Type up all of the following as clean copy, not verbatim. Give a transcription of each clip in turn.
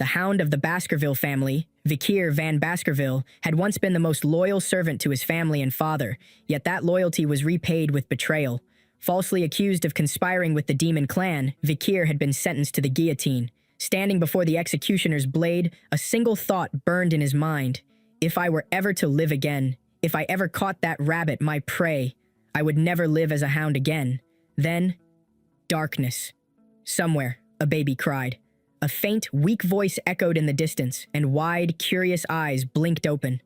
The hound of the Baskerville family, Vikir van Baskerville, had once been the most loyal servant to his family and father, yet that loyalty was repaid with betrayal. Falsely accused of conspiring with the demon clan, Vikir had been sentenced to the guillotine. Standing before the executioner's blade, a single thought burned in his mind. If I were ever to live again, if I ever caught that rabbit, my prey, I would never live as a hound again. Then, darkness. Somewhere, a baby cried. A faint, weak voice echoed in the distance, and wide, curious eyes blinked open.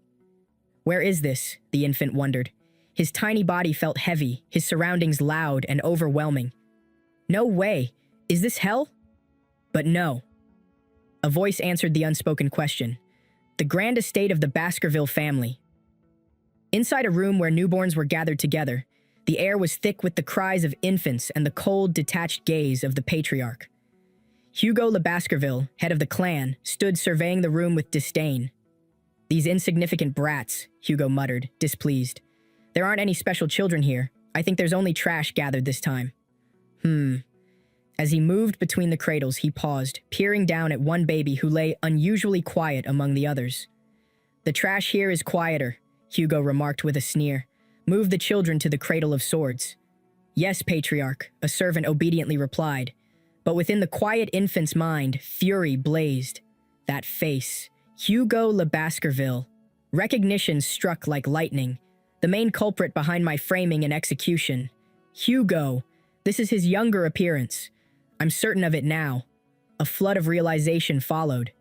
Where is this? The infant wondered. His tiny body felt heavy, his surroundings loud and overwhelming. No way! Is this hell? But no. A voice answered the unspoken question. The grand estate of the Baskerville family. Inside a room where newborns were gathered together, the air was thick with the cries of infants and the cold, detached gaze of the patriarch. Hugo Le Baskerville, head of the clan, stood surveying the room with disdain. These insignificant brats, Hugo muttered, displeased. There aren't any special children here. I think there's only trash gathered this time. As he moved between the cradles, he paused, peering down at one baby who lay unusually quiet among the others. The trash here is quieter, Hugo remarked with a sneer. Move the children to the cradle of swords. Yes, patriarch, a servant obediently replied. But within the quiet infant's mind, fury blazed. That face, Hugo Le Baskerville. Recognition struck like lightning. The main culprit behind my framing and execution. Hugo. This is his younger appearance. I'm certain of it now. A flood of realization followed.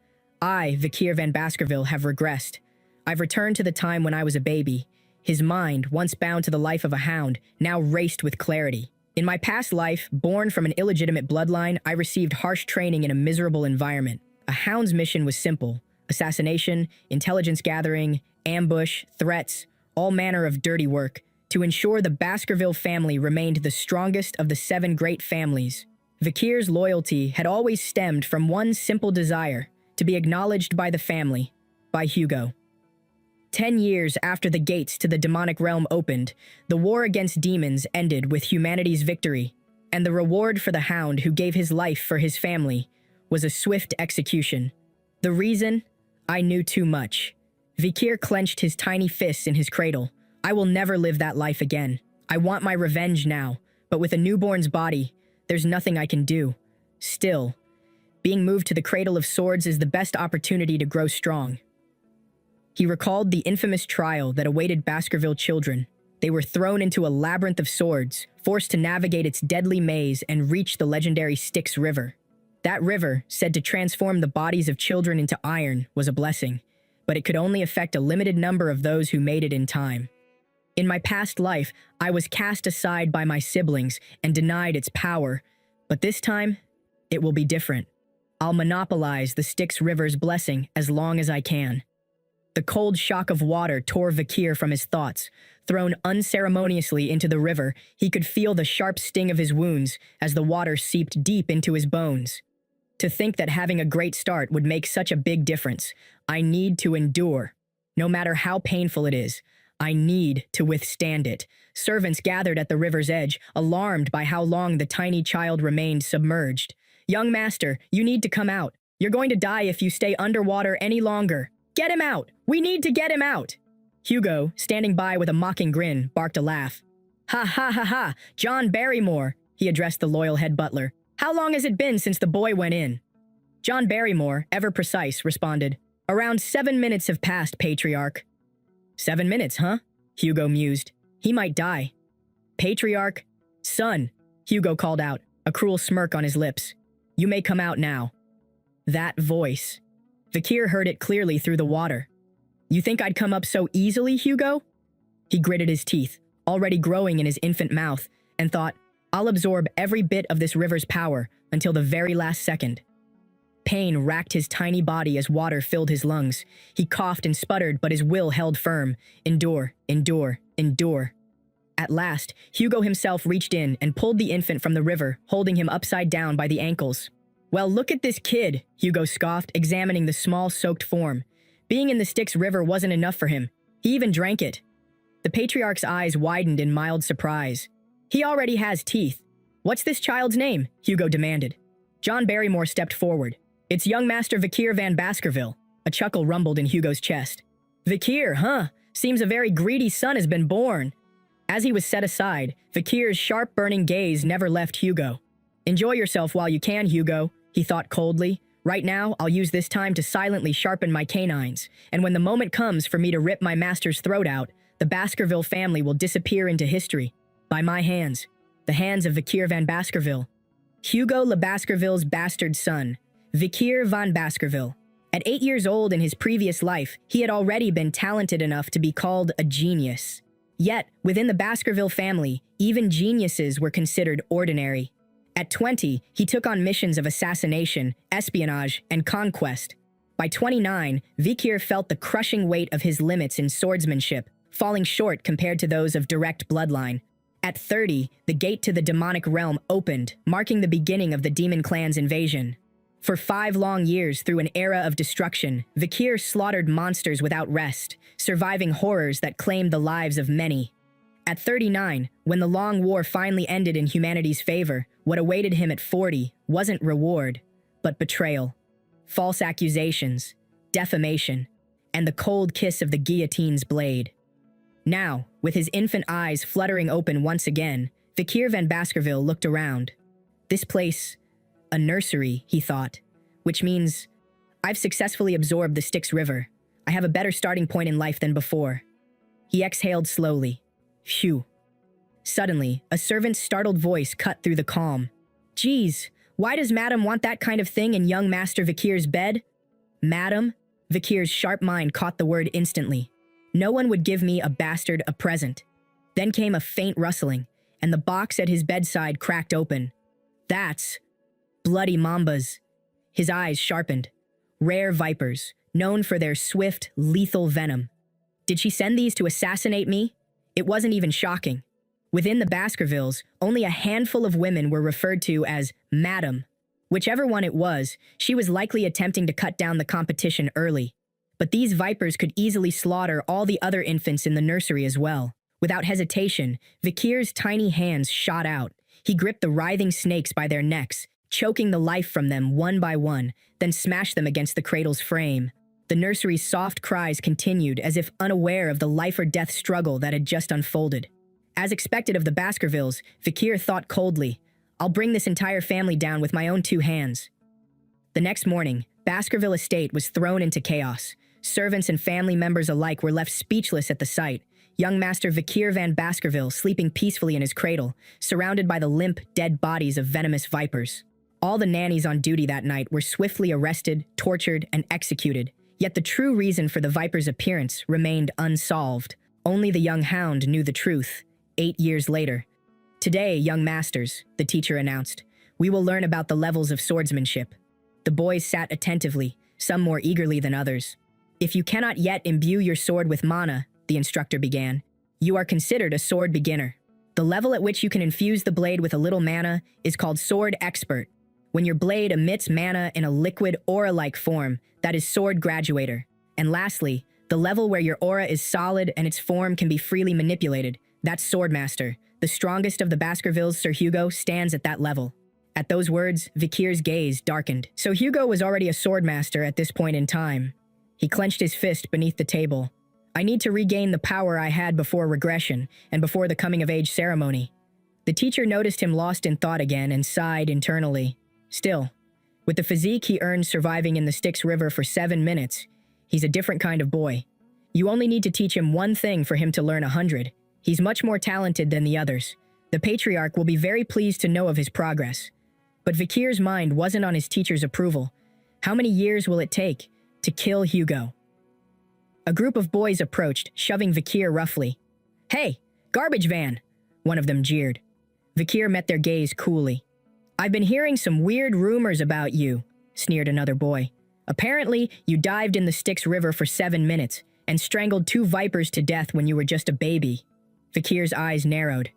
I, Vikir van Baskerville, have regressed. I've returned to the time when I was a baby. His mind, once bound to the life of a hound, now raced with clarity. In my past life, born from an illegitimate bloodline, I received harsh training in a miserable environment. A hound's mission was simple. Assassination, intelligence gathering, ambush, threats, all manner of dirty work, to ensure the Baskerville family remained the strongest of the 7 great families. Vikir's loyalty had always stemmed from one simple desire, to be acknowledged by the family, by Hugo. 10 years after the gates to the demonic realm opened, the war against demons ended with humanity's victory, and the reward for the hound who gave his life for his family was a swift execution. The reason? I knew too much. Vikir clenched his tiny fists in his cradle. I will never live that life again. I want my revenge now, but with a newborn's body, there's nothing I can do. Still, being moved to the cradle of swords is the best opportunity to grow strong. He recalled the infamous trial that awaited Baskerville children. They were thrown into a labyrinth of swords, forced to navigate its deadly maze and reach the legendary Styx River. That river, said to transform the bodies of children into iron, was a blessing, but it could only affect a limited number of those who made it in time. In my past life, I was cast aside by my siblings and denied its power, but this time, it will be different. I'll monopolize the Styx River's blessing as long as I can. The cold shock of water tore Vikir from his thoughts. Thrown unceremoniously into the river, he could feel the sharp sting of his wounds as the water seeped deep into his bones. To think that having a great start would make such a big difference. I need to endure. No matter how painful it is, I need to withstand it. Servants gathered at the river's edge, alarmed by how long the tiny child remained submerged. Young master, you need to come out. You're going to die if you stay underwater any longer. Get him out! We need to get him out! Hugo, standing by with a mocking grin, barked a laugh. Ha ha ha ha! John Barrymore, he addressed the loyal head butler. How long has it been since the boy went in? John Barrymore, ever precise, responded. Around 7 minutes have passed, patriarch. 7 minutes, huh? Hugo mused. He might die. Patriarch? Son, Hugo called out, a cruel smirk on his lips. You may come out now. That voice. Vikir heard it clearly through the water. You think I'd come up so easily, Hugo? He gritted his teeth, already growing in his infant mouth, and thought, I'll absorb every bit of this river's power until the very last second. Pain racked his tiny body as water filled his lungs. He coughed and sputtered, but his will held firm. Endure, endure, endure. At last, Hugo himself reached in and pulled the infant from the river, holding him upside down by the ankles. Well, look at this kid, Hugo scoffed, examining the small, soaked form. Being in the Styx River wasn't enough for him. He even drank it. The patriarch's eyes widened in mild surprise. He already has teeth. What's this child's name? Hugo demanded. John Barrymore stepped forward. It's young Master Vikir van Baskerville. A chuckle rumbled in Hugo's chest. Vikir, huh? Seems a very greedy son has been born. As he was set aside, Vikir's sharp, burning gaze never left Hugo. Enjoy yourself while you can, Hugo, he thought coldly. Right now, I'll use this time to silently sharpen my canines, and when the moment comes for me to rip my master's throat out, the Baskerville family will disappear into history. By my hands. The hands of Vikir van Baskerville. Hugo Le Baskerville's bastard son, Vikir van Baskerville. At 8 years old in his previous life, he had already been talented enough to be called a genius. Yet, within the Baskerville family, even geniuses were considered ordinary. At 20, he took on missions of assassination, espionage, and conquest. By 29, Vikir felt the crushing weight of his limits in swordsmanship, falling short compared to those of direct bloodline. At 30, the gate to the demonic realm opened, marking the beginning of the demon clan's invasion. For 5 long years through an era of destruction, Vikir slaughtered monsters without rest, surviving horrors that claimed the lives of many. At 39, when the long war finally ended in humanity's favor, what awaited him at 40 wasn't reward, but betrayal. False accusations, defamation, and the cold kiss of the guillotine's blade. Now, with his infant eyes fluttering open once again, Vikir van Baskerville looked around. This place, a nursery, he thought, which means I've successfully absorbed the Styx River. I have a better starting point in life than before. He exhaled slowly. Phew. Suddenly, a servant's startled voice cut through the calm. Geez, why does Madam want that kind of thing in young Master Vikir's bed? Madam? Vikir's sharp mind caught the word instantly. No one would give me a bastard a present. Then came a faint rustling, and the box at his bedside cracked open. That's bloody mambas. His eyes sharpened. Rare vipers, known for their swift, lethal venom. Did she send these to assassinate me? It wasn't even shocking. Within the Baskervilles, only a handful of women were referred to as Madam. Whichever one it was, she was likely attempting to cut down the competition early. But these vipers could easily slaughter all the other infants in the nursery as well. Without hesitation, Vikir's tiny hands shot out. He gripped the writhing snakes by their necks, choking the life from them one by one, then smashed them against the cradle's frame. The nursery's soft cries continued as if unaware of the life-or-death struggle that had just unfolded. As expected of the Baskervilles, Vikir thought coldly, I'll bring this entire family down with my own 2 hands. The next morning, Baskerville Estate was thrown into chaos. Servants and family members alike were left speechless at the sight. Young Master Vikir van Baskerville sleeping peacefully in his cradle, surrounded by the limp, dead bodies of venomous vipers. All the nannies on duty that night were swiftly arrested, tortured, and executed. Yet the true reason for the viper's appearance remained unsolved. Only the young hound knew the truth. 8 years later. Today, young masters, the teacher announced, we will learn about the levels of swordsmanship. The boys sat attentively, some more eagerly than others. If you cannot yet imbue your sword with mana, the instructor began, you are considered a sword beginner. The level at which you can infuse the blade with a little mana is called sword expert. When your blade emits mana in a liquid aura-like form, that is sword graduator. And lastly, the level where your aura is solid and its form can be freely manipulated, that's swordmaster. The strongest of the Baskervilles, Sir Hugo, stands at that level. At those words, Vikir's gaze darkened. So Hugo was already a swordmaster at this point in time. He clenched his fist beneath the table. I need to regain the power I had before regression and before the coming-of-age ceremony. The teacher noticed him lost in thought again and sighed internally. Still, with the physique he earned surviving in the Styx River for 7 minutes, he's a different kind of boy. You only need to teach him one thing for him to learn 100. He's much more talented than the others. The patriarch will be very pleased to know of his progress. But Vikir's mind wasn't on his teacher's approval. How many years will it take to kill Hugo? A group of boys approached, shoving Vikir roughly. Hey, garbage van! One of them jeered. Vikir met their gaze coolly. I've been hearing some weird rumors about you, sneered another boy. Apparently, you dived in the Styx River for 7 minutes and strangled 2 vipers to death when you were just a baby. Vikir's eyes narrowed.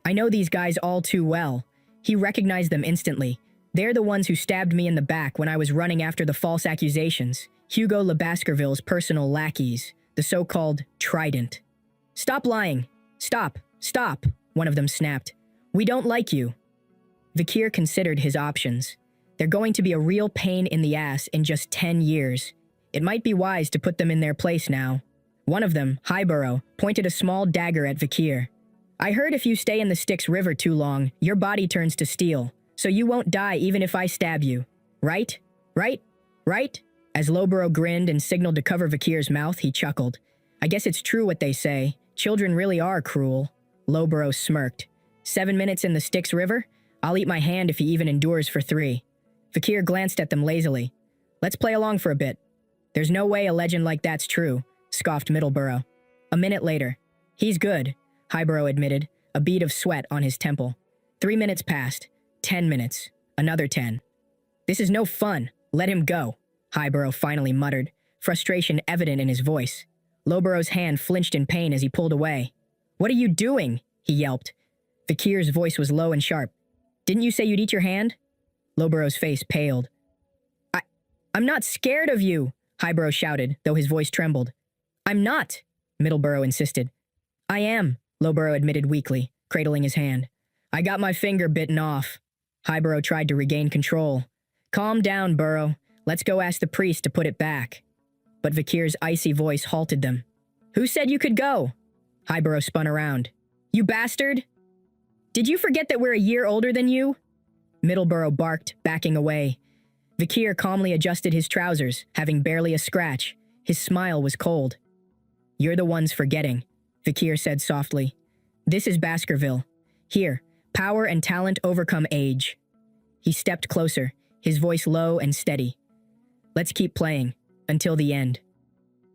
I know these guys all too well. He recognized them instantly. They're the ones who stabbed me in the back when I was running after the false accusations. Hugo Le Baskerville's personal lackeys, the so-called Trident. Stop lying. Stop. Stop, one of them snapped. We don't like you. Vikir considered his options. They're going to be a real pain in the ass in just 10 years. It might be wise to put them in their place now. One of them, Highborough, pointed a small dagger at Vikir. I heard if you stay in the Styx River too long, your body turns to steel, so you won't die even if I stab you. Right? Right? Right? As Lowborough grinned and signaled to cover Vikir's mouth, he chuckled. I guess it's true what they say. Children really are cruel. Lowborough smirked. 7 minutes in the Styx River? I'll eat my hand if he even endures for 3. Vikir glanced at them lazily. Let's play along for a bit. There's no way a legend like that's true, scoffed Middleborough. A minute later. He's good, Highborough admitted, a bead of sweat on his temple. 3 minutes passed. 10 minutes. Another 10. This is no fun. Let him go, Highborough finally muttered, frustration evident in his voice. Lowborough's hand flinched in pain as he pulled away. What are you doing? He yelped. Vikir's voice was low and sharp. Didn't you say you'd eat your hand? Lowborough's face paled. I'm not scared of you, Highborough shouted, though his voice trembled. I'm not, Middleborough insisted. I am, Lowborough admitted weakly, cradling his hand. I got my finger bitten off. Highborough tried to regain control. Calm down, Burrow. Let's go ask the priest to put it back. But Vikir's icy voice halted them. Who said you could go? Highborough spun around. You bastard! Did you forget that we're a year older than you? Middleborough barked, backing away. Vikir calmly adjusted his trousers, having barely a scratch. His smile was cold. You're the ones forgetting, Vikir said softly. This is Baskerville. Here, power and talent overcome age. He stepped closer, his voice low and steady. Let's keep playing, until the end.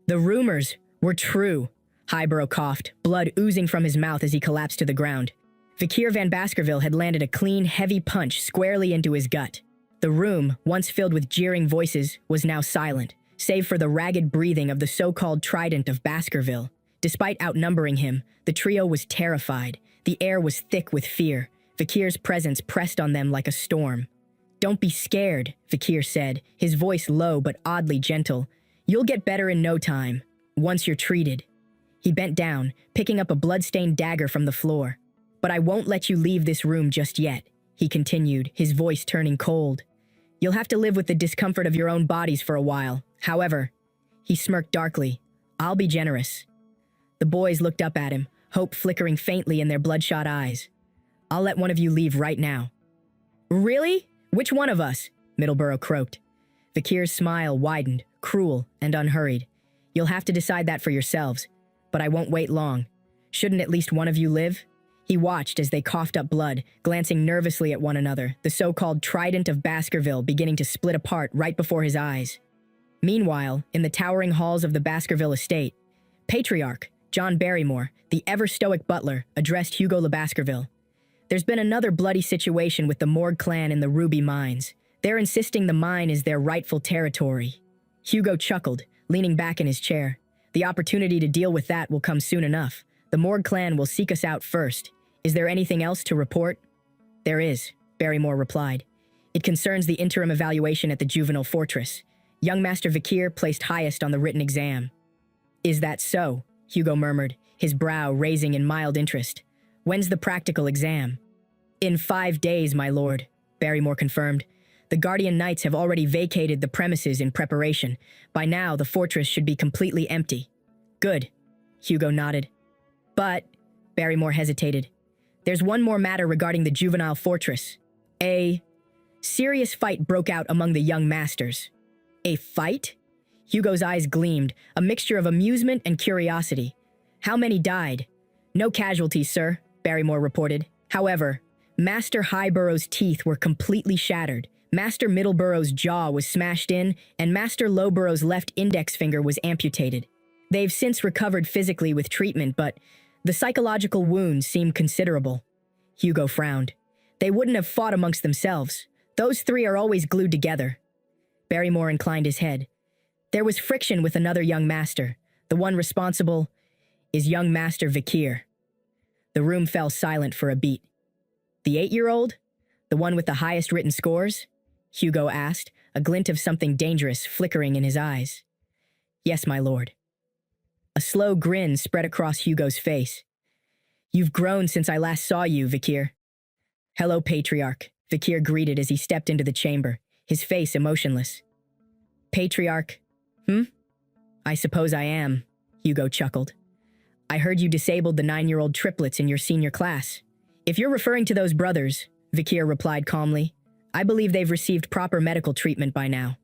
The rumors were true, Highborough coughed, blood oozing from his mouth as he collapsed to the ground. Vikir Van Baskerville had landed a clean, heavy punch squarely into his gut. The room, once filled with jeering voices, was now silent, save for the ragged breathing of the so-called Trident of Baskerville. Despite outnumbering him, the trio was terrified. The air was thick with fear. Vikir's presence pressed on them like a storm. Don't be scared, Vikir said, his voice low but oddly gentle. You'll get better in no time, once you're treated. He bent down, picking up a blood-stained dagger from the floor. But I won't let you leave this room just yet, he continued, his voice turning cold. You'll have to live with the discomfort of your own bodies for a while. However, he smirked darkly, I'll be generous. The boys looked up at him, hope flickering faintly in their bloodshot eyes. I'll let one of you leave right now. Really? Which one of us? Middleborough croaked. Vikir's smile widened, cruel and unhurried. You'll have to decide that for yourselves, but I won't wait long. Shouldn't at least one of you live? He watched as they coughed up blood, glancing nervously at one another, the so-called Trident of Baskerville beginning to split apart right before his eyes. Meanwhile, in the towering halls of the Baskerville estate, Patriarch John Barrymore, the ever-stoic butler, addressed Hugo Le Baskerville. There's been another bloody situation with the Morgue clan in the Ruby Mines. They're insisting the mine is their rightful territory. Hugo chuckled, leaning back in his chair. The opportunity to deal with that will come soon enough. The Morgue clan will seek us out first. Is there anything else to report? There is, Barrymore replied. It concerns the interim evaluation at the juvenile fortress. Young Master Vikir placed highest on the written exam. Is that so? Hugo murmured, his brow raising in mild interest. When's the practical exam? In 5 days, my lord, Barrymore confirmed. The Guardian Knights have already vacated the premises in preparation. By now, the fortress should be completely empty. Good, Hugo nodded. But, Barrymore hesitated, there's one more matter regarding the juvenile fortress. A serious fight broke out among the young masters. A fight? Hugo's eyes gleamed, a mixture of amusement and curiosity. How many died? No casualties, sir, Barrymore reported. However, Master Highborough's teeth were completely shattered. Master Middleborough's jaw was smashed in, and Master Lowborough's left index finger was amputated. They've since recovered physically with treatment, but the psychological wounds seem considerable. Hugo frowned. They wouldn't have fought amongst themselves. Those three are always glued together. Barrymore inclined his head. There was friction with another young master. The one responsible is young Master Vikir. The room fell silent for a beat. The 8-year-old? The one with the highest written scores? Hugo asked, a glint of something dangerous flickering in his eyes. Yes, my lord. A slow grin spread across Hugo's face. You've grown since I last saw you, Vikir. Hello, Patriarch, Vikir greeted as he stepped into the chamber, his face emotionless. Patriarch? I suppose I am, Hugo chuckled. I heard you disabled the 9-year-old triplets in your senior class. If you're referring to those brothers, Vikir replied calmly, I believe they've received proper medical treatment by now.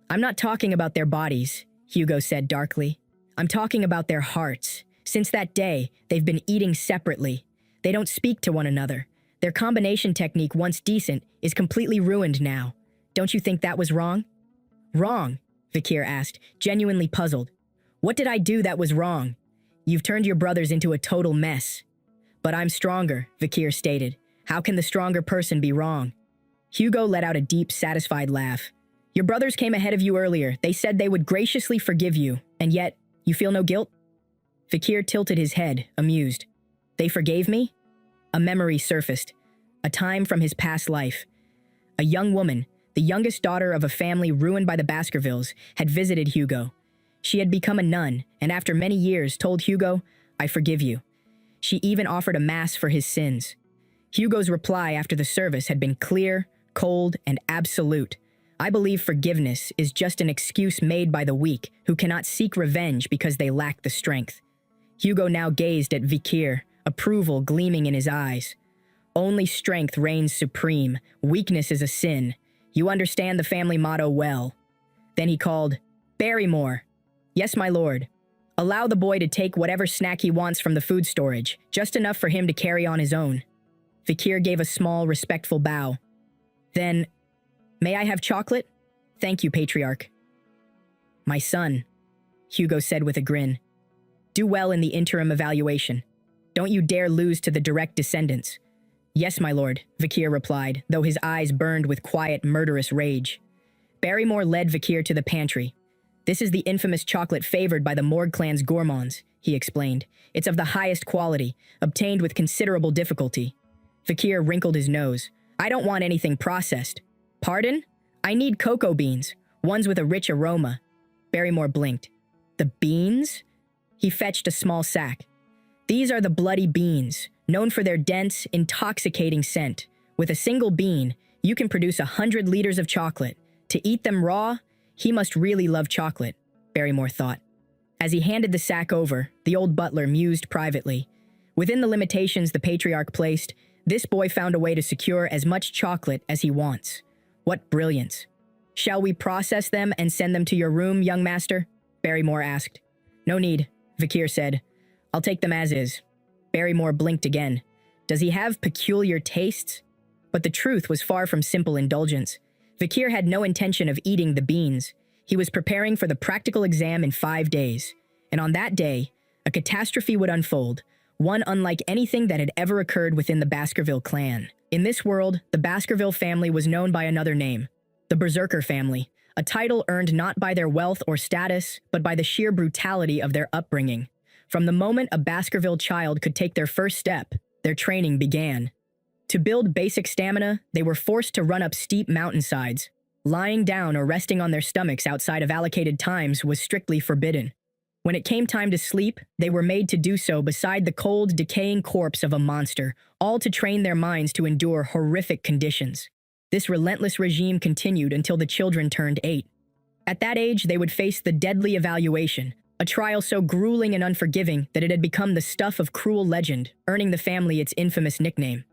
I'm not talking about their bodies, Hugo said darkly. I'm talking about their hearts. Since that day, they've been eating separately. They don't speak to one another. Their combination technique, once decent, is completely ruined now. Don't you think that was wrong? Wrong? Vikir asked, genuinely puzzled. What did I do that was wrong? You've turned your brothers into a total mess. But I'm stronger, Vikir stated. How can the stronger person be wrong? Hugo let out a deep, satisfied laugh. Your brothers came ahead of you earlier. They said they would graciously forgive you, and yet, you feel no guilt? Vikir tilted his head, amused. They forgave me? A memory surfaced. A time from his past life. A young woman, the youngest daughter of a family ruined by the Baskervilles, had visited Hugo. She had become a nun, and after many years told Hugo, I forgive you. She even offered a mass for his sins. Hugo's reply after the service had been clear, cold, and absolute. I believe forgiveness is just an excuse made by the weak who cannot seek revenge because they lack the strength. Hugo now gazed at Vikir, approval gleaming in his eyes. Only strength reigns supreme. Weakness is a sin. You understand the family motto well. Then he called, Barrymore. Yes, my lord. Allow the boy to take whatever snack he wants from the food storage, just enough for him to carry on his own. Vikir gave a small, respectful bow. Then, may I have chocolate? Thank you, Patriarch. My son, Hugo said with a grin. Do well in the interim evaluation. Don't you dare lose to the direct descendants. Yes, my lord, Vikir replied, though his eyes burned with quiet, murderous rage. Barrymore led Vikir to the pantry. This is the infamous chocolate favored by the Morgue clan's gourmands, he explained. It's of the highest quality, obtained with considerable difficulty. Vikir wrinkled his nose. I don't want anything processed. Pardon? I need cocoa beans, ones with a rich aroma. Barrymore blinked. The beans? He fetched a small sack. These are the bloody beans, known for their dense, intoxicating scent. With a single bean, you can produce 100 liters of chocolate. To eat them raw, he must really love chocolate, Barrymore thought. As he handed the sack over, the old butler mused privately. Within the limitations the patriarch placed, this boy found a way to secure as much chocolate as he wants. What brilliance. Shall we process them and send them to your room, young master? Barrymore asked. No need, Vikir said. I'll take them as is. Barrymore blinked again. Does he have peculiar tastes? But the truth was far from simple indulgence. Vikir had no intention of eating the beans. He was preparing for the practical exam in 5 days. And on that day, a catastrophe would unfold, one unlike anything that had ever occurred within the Baskerville clan. In this world, the Baskerville family was known by another name, the Berserker family, a title earned not by their wealth or status, but by the sheer brutality of their upbringing. From the moment a Baskerville child could take their first step, their training began. To build basic stamina, they were forced to run up steep mountainsides. Lying down or resting on their stomachs outside of allocated times was strictly forbidden. When it came time to sleep, they were made to do so beside the cold, decaying corpse of a monster, all to train their minds to endure horrific conditions. This relentless regime continued until the children turned 8. At that age, they would face the deadly evaluation, a trial so grueling and unforgiving that it had become the stuff of cruel legend, earning the family its infamous nickname.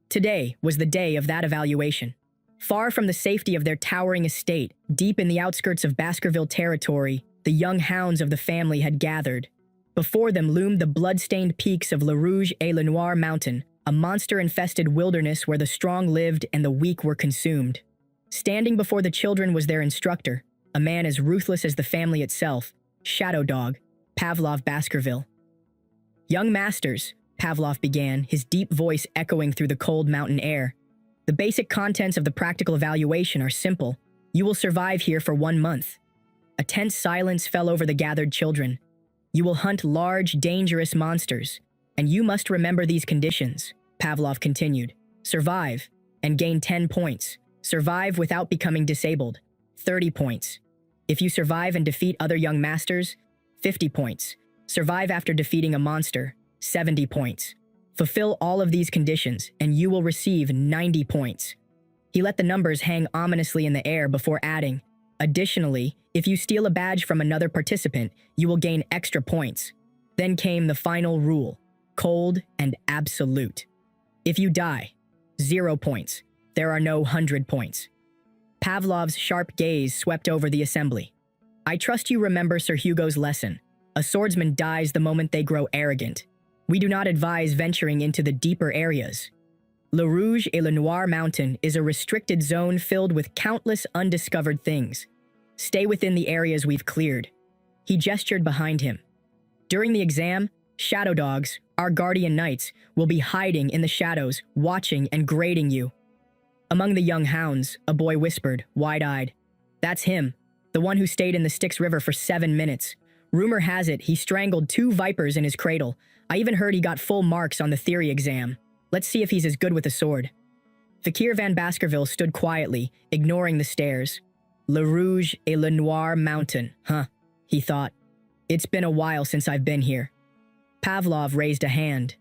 Today was the day of that evaluation. Far from the safety of their towering estate, deep in the outskirts of Baskerville territory, the young hounds of the family had gathered. Before them loomed the blood-stained peaks of Le Rouge et Le Noir Mountain, a monster-infested wilderness where the strong lived and the weak were consumed. Standing before the children was their instructor, a man as ruthless as the family itself, Shadow Dog, Pavlov Baskerville. Young masters, Pavlov began, his deep voice echoing through the cold mountain air. The basic contents of the practical evaluation are simple. You will survive here for 1 month. A tense silence fell over the gathered children. You will hunt large, dangerous monsters, and you must remember these conditions, Pavlov continued. Survive, and gain 10 points. Survive without becoming disabled, 30 points. If you survive and defeat other young masters, 50 points. Survive after defeating a monster, 70 points. Fulfill all of these conditions, and you will receive 90 points. He let the numbers hang ominously in the air before adding, "Additionally, if you steal a badge from another participant, you will gain extra points." Then came the final rule, cold and absolute. If you die, 0 points. There are no 100 points. Pavlov's sharp gaze swept over the assembly. "I trust you remember Sir Hugo's lesson. A swordsman dies the moment they grow arrogant. We do not advise venturing into the deeper areas. Le Rouge et le Noir Mountain is a restricted zone filled with countless undiscovered things. Stay within the areas we've cleared." He gestured behind him. "During the exam, shadow dogs, our guardian knights, will be hiding in the shadows, watching and grading you." Among the young hounds, a boy whispered, wide-eyed, "That's him, the one who stayed in the Styx River for 7 minutes. Rumor has it he strangled 2 vipers in his cradle. I even heard he got full marks on the theory exam. Let's see if he's as good with a sword." Vikir van Baskerville stood quietly, ignoring the stares. Le Rouge et le Noir Mountain, huh, he thought. It's been a while since I've been here. Pavlov raised a hand.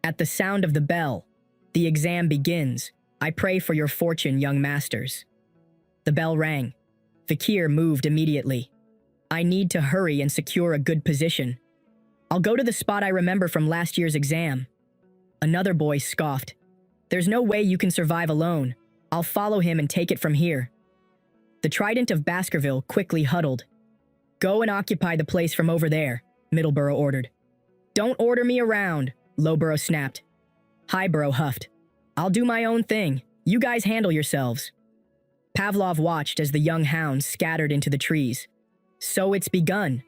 "At the sound of the bell, the exam begins. I pray for your fortune, young masters." The bell rang. Vikir moved immediately. "I need to hurry and secure a good position. I'll go to the spot I remember from last year's exam." Another boy scoffed. "There's no way you can survive alone. I'll follow him and take it from here." The Trident of Baskerville quickly huddled. "Go and occupy the place from over there," Middleborough ordered. "Don't order me around," Lowborough snapped. Highborough huffed. "I'll do my own thing. You guys handle yourselves." Pavlov watched as the young hounds scattered into the trees. So it's begun.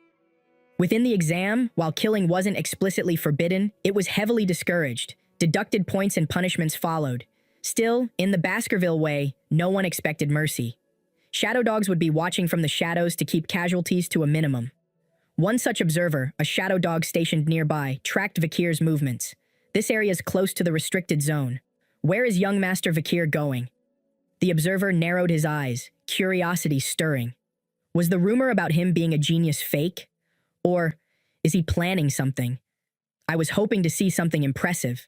Within the exam, while killing wasn't explicitly forbidden, it was heavily discouraged. Deducted points and punishments followed. Still, in the Baskerville way, no one expected mercy. Shadow dogs would be watching from the shadows to keep casualties to a minimum. One such observer, a shadow dog stationed nearby, tracked Vikir's movements. This area is close to the restricted zone. Where is young Master Vikir going? The observer narrowed his eyes, curiosity stirring. Was the rumor about him being a genius fake? Or is he planning something? I was hoping to see something impressive.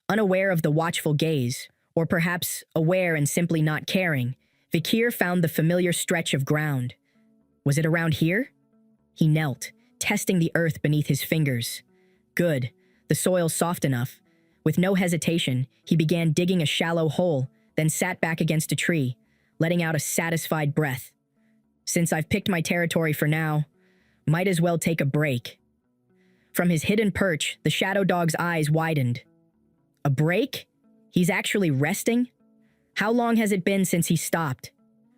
Unaware of the watchful gaze, or perhaps aware and simply not caring, Vikir found the familiar stretch of ground. Was it around here? He knelt, testing the earth beneath his fingers. Good, the soil soft enough. With no hesitation, he began digging a shallow hole, then sat back against a tree, letting out a satisfied breath. Since I've picked my territory for now, might as well take a break. From his hidden perch, the shadow dog's eyes widened. A break? He's actually resting? How long has it been since he stopped?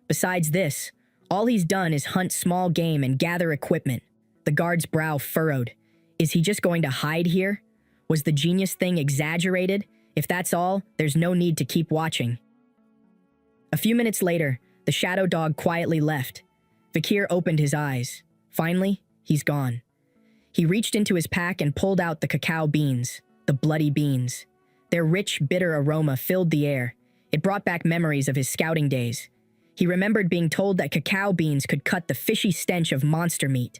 Besides this, all he's done is hunt small game and gather equipment. The guard's brow furrowed. Is he just going to hide here? Was the genius thing exaggerated? If that's all, there's no need to keep watching. A few minutes later, the shadow dog quietly left. Vikir opened his eyes. Finally, he's gone. He reached into his pack and pulled out the cacao beans, the bloody beans. Their rich, bitter aroma filled the air. It brought back memories of his scouting days. He remembered being told that cacao beans could cut the fishy stench of monster meat.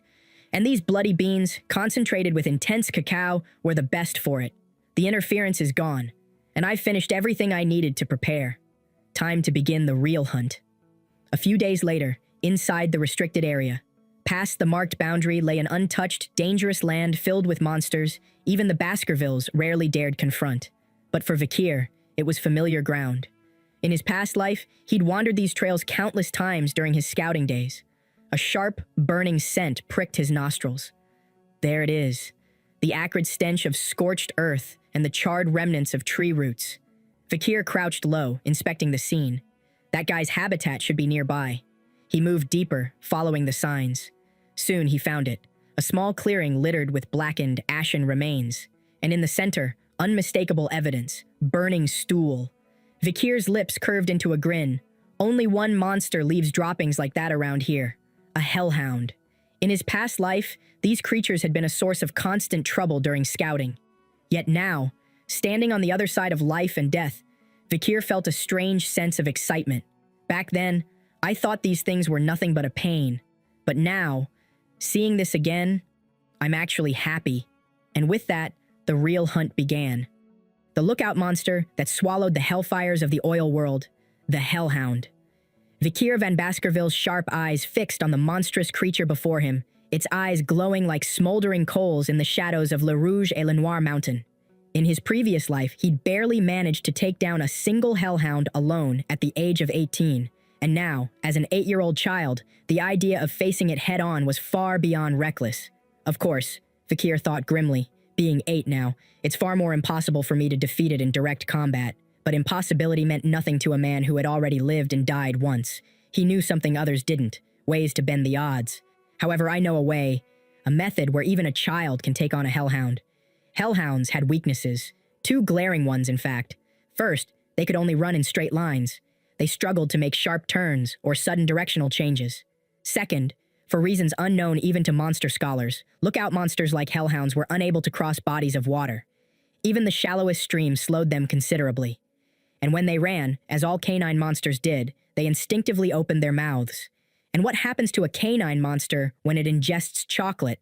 And these bloody beans, concentrated with intense cacao, were the best for it. The interference is gone, and I've finished everything I needed to prepare. Time to begin the real hunt. A few days later, inside the restricted area, past the marked boundary lay an untouched, dangerous land filled with monsters even the Baskervilles rarely dared confront. But for Vikir, it was familiar ground. In his past life, he'd wandered these trails countless times during his scouting days. A sharp, burning scent pricked his nostrils. There it is, the acrid stench of scorched earth and the charred remnants of tree roots. Vikir crouched low, inspecting the scene. That guy's habitat should be nearby. He moved deeper, following the signs. Soon he found it, a small clearing littered with blackened, ashen remains. And in the center, unmistakable evidence, burning stool. Vikir's lips curved into a grin. Only one monster leaves droppings like that around here. A hellhound. In his past life, these creatures had been a source of constant trouble during scouting. Yet now, standing on the other side of life and death, Vikir felt a strange sense of excitement. Back then, I thought these things were nothing but a pain. But now, seeing this again, I'm actually happy. And with that, the real hunt began. The lookout monster that swallowed the hellfires of the oil world. The Hellhound. Vikir van Baskerville's sharp eyes fixed on the monstrous creature before him, its eyes glowing like smoldering coals in the shadows of Le Rouge et Le Noir mountain. In his previous life, he'd barely managed to take down a single hellhound alone at the age of 18, and now, as an 8-year-old child, the idea of facing it head-on was far beyond reckless. Of course, Vikir thought grimly, being 8 now, it's far more impossible for me to defeat it in direct combat. But impossibility meant nothing to a man who had already lived and died once. He knew something others didn't, ways to bend the odds. However, I know a way, a method where even a child can take on a hellhound. Hellhounds had weaknesses, 2 glaring ones in fact. First, they could only run in straight lines. They struggled to make sharp turns or sudden directional changes. Second, for reasons unknown even to monster scholars, lookout monsters like hellhounds were unable to cross bodies of water. Even the shallowest stream slowed them considerably. And when they ran, as all canine monsters did, they instinctively opened their mouths. And what happens to a canine monster when it ingests chocolate?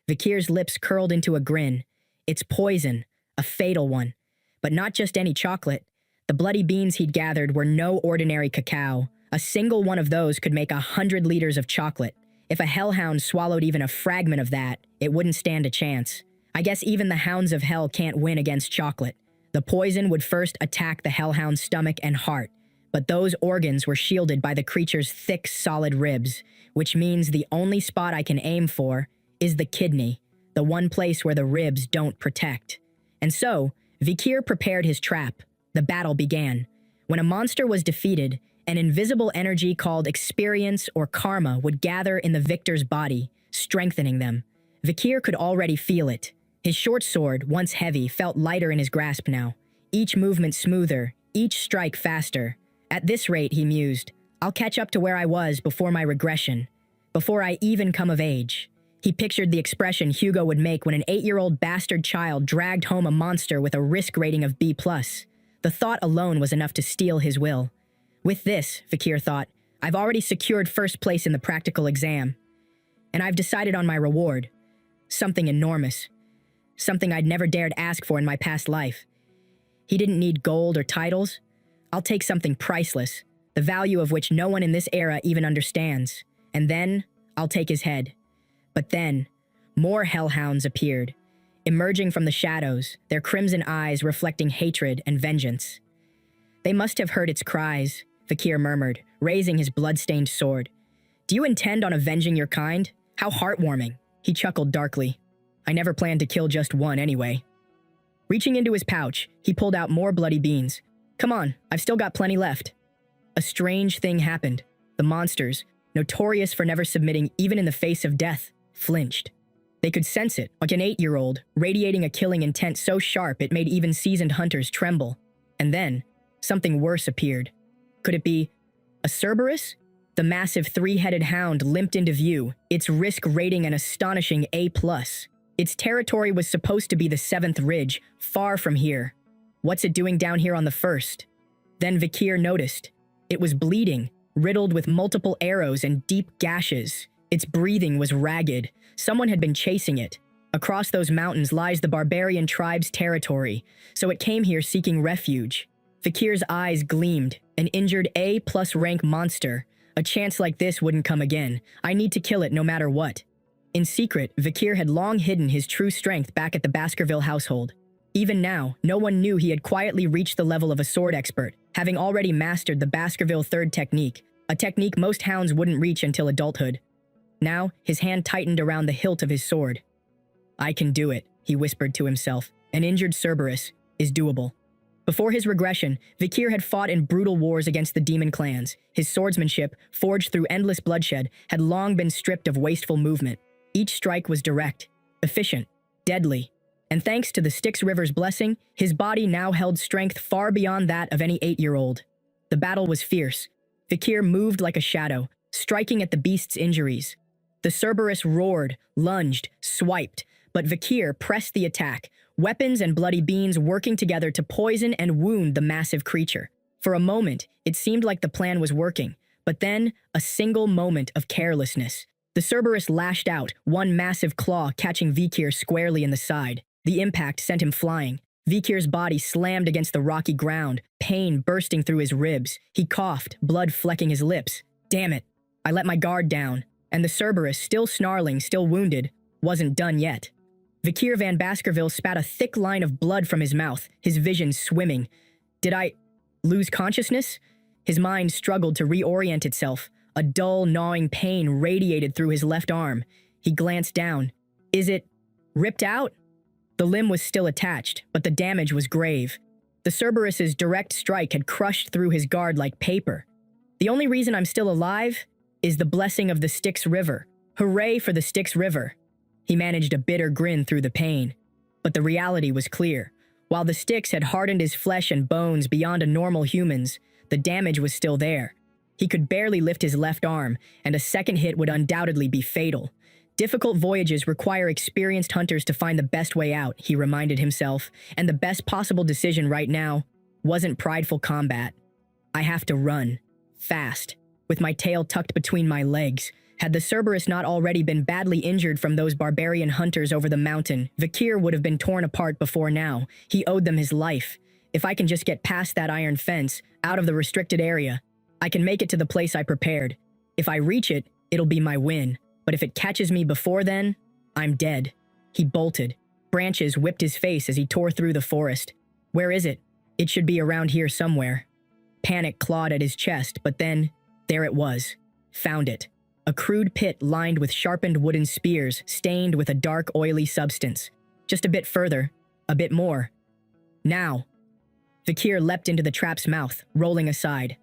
Vikir's lips curled into a grin. It's poison, a fatal one. But not just any chocolate. The bloody beans he'd gathered were no ordinary cacao. A single one of those could make 100 liters of chocolate. If a hellhound swallowed even a fragment of that, it wouldn't stand a chance. I guess even the hounds of hell can't win against chocolate. The poison would first attack the hellhound's stomach and heart, but those organs were shielded by the creature's thick, solid ribs, which means the only spot I can aim for is the kidney, the one place where the ribs don't protect. And so, Vikir prepared his trap. The battle began. When a monster was defeated, an invisible energy called experience or karma would gather in the victor's body, strengthening them. Vikir could already feel it. His short sword, once heavy, felt lighter in his grasp now. Each movement smoother, each strike faster. At this rate, he mused, I'll catch up to where I was before my regression, before I even come of age. He pictured the expression Hugo would make when an 8-year-old bastard child dragged home a monster with a risk rating of B+. The thought alone was enough to steel his will. With this, Vikir thought, I've already secured first place in the practical exam. And I've decided on my reward. Something enormous. Something I'd never dared ask for in my past life. He didn't need gold or titles. I'll take something priceless, the value of which no one in this era even understands. And then, I'll take his head. But then, more hellhounds appeared, emerging from the shadows, their crimson eyes reflecting hatred and vengeance. They must have heard its cries, Vikir murmured, raising his blood-stained sword. Do you intend on avenging your kind? How heartwarming. He chuckled darkly. I never planned to kill just one anyway. Reaching into his pouch, he pulled out more bloody beans. Come on, I've still got plenty left. A strange thing happened. The monsters, notorious for never submitting even in the face of death, flinched. They could sense it, like an 8-year-old, radiating a killing intent so sharp it made even seasoned hunters tremble. And then, something worse appeared. Could it be a Cerberus? The massive 3-headed hound limped into view, its risk rating an astonishing A+. Its territory was supposed to be the 7th ridge, far from here. What's it doing down here on the 1st? Then Vikir noticed. It was bleeding, riddled with multiple arrows and deep gashes. Its breathing was ragged. Someone had been chasing it. Across those mountains lies the barbarian tribe's territory, so it came here seeking refuge. Vikir's eyes gleamed. An injured A+ rank monster. A chance like this wouldn't come again. I need to kill it no matter what. In secret, Vikir had long hidden his true strength back at the Baskerville household. Even now, no one knew he had quietly reached the level of a sword expert, having already mastered the Baskerville third technique, a technique most hounds wouldn't reach until adulthood. Now, his hand tightened around the hilt of his sword. I can do it, he whispered to himself. An injured Cerberus is doable. Before his regression, Vikir had fought in brutal wars against the demon clans. His swordsmanship, forged through endless bloodshed, had long been stripped of wasteful movement. Each strike was direct, efficient, deadly. And thanks to the Styx River's blessing, his body now held strength far beyond that of any 8-year-old. The battle was fierce. Vikir moved like a shadow, striking at the beast's injuries. The Cerberus roared, lunged, swiped, but Vikir pressed the attack, weapons and bloody beans working together to poison and wound the massive creature. For a moment, it seemed like the plan was working, but then a single moment of carelessness. The Cerberus lashed out, one massive claw catching Vikir squarely in the side. The impact sent him flying. Vikir's body slammed against the rocky ground, pain bursting through his ribs. He coughed, blood flecking his lips. Damn it. I let my guard down, and the Cerberus, still snarling, still wounded, wasn't done yet. Vikir van Baskerville spat a thick line of blood from his mouth, his vision swimming. Did I lose consciousness? His mind struggled to reorient itself. A dull, gnawing pain radiated through his left arm. He glanced down. Is it ripped out? The limb was still attached, but the damage was grave. The Cerberus's direct strike had crushed through his guard like paper. The only reason I'm still alive is the blessing of the Styx River. Hooray for the Styx River. He managed a bitter grin through the pain. But the reality was clear. While the Styx had hardened his flesh and bones beyond a normal human's, the damage was still there. He could barely lift his left arm, and a second hit would undoubtedly be fatal. Difficult voyages require experienced hunters to find the best way out, he reminded himself, and the best possible decision right now wasn't prideful combat. I have to run. Fast. With my tail tucked between my legs. Had the Cerberus not already been badly injured from those barbarian hunters over the mountain, Vikir would have been torn apart before now. He owed them his life. If I can just get past that iron fence, out of the restricted area, I can make it to the place I prepared. If I reach it, it'll be my win. But if it catches me before then, I'm dead. He bolted. Branches whipped his face as he tore through the forest. Where is it? It should be around here somewhere. Panic clawed at his chest, but then, there it was. Found it. A crude pit lined with sharpened wooden spears, stained with a dark, oily substance. Just a bit further. A bit more. Now. Vikir leapt into the trap's mouth, rolling aside.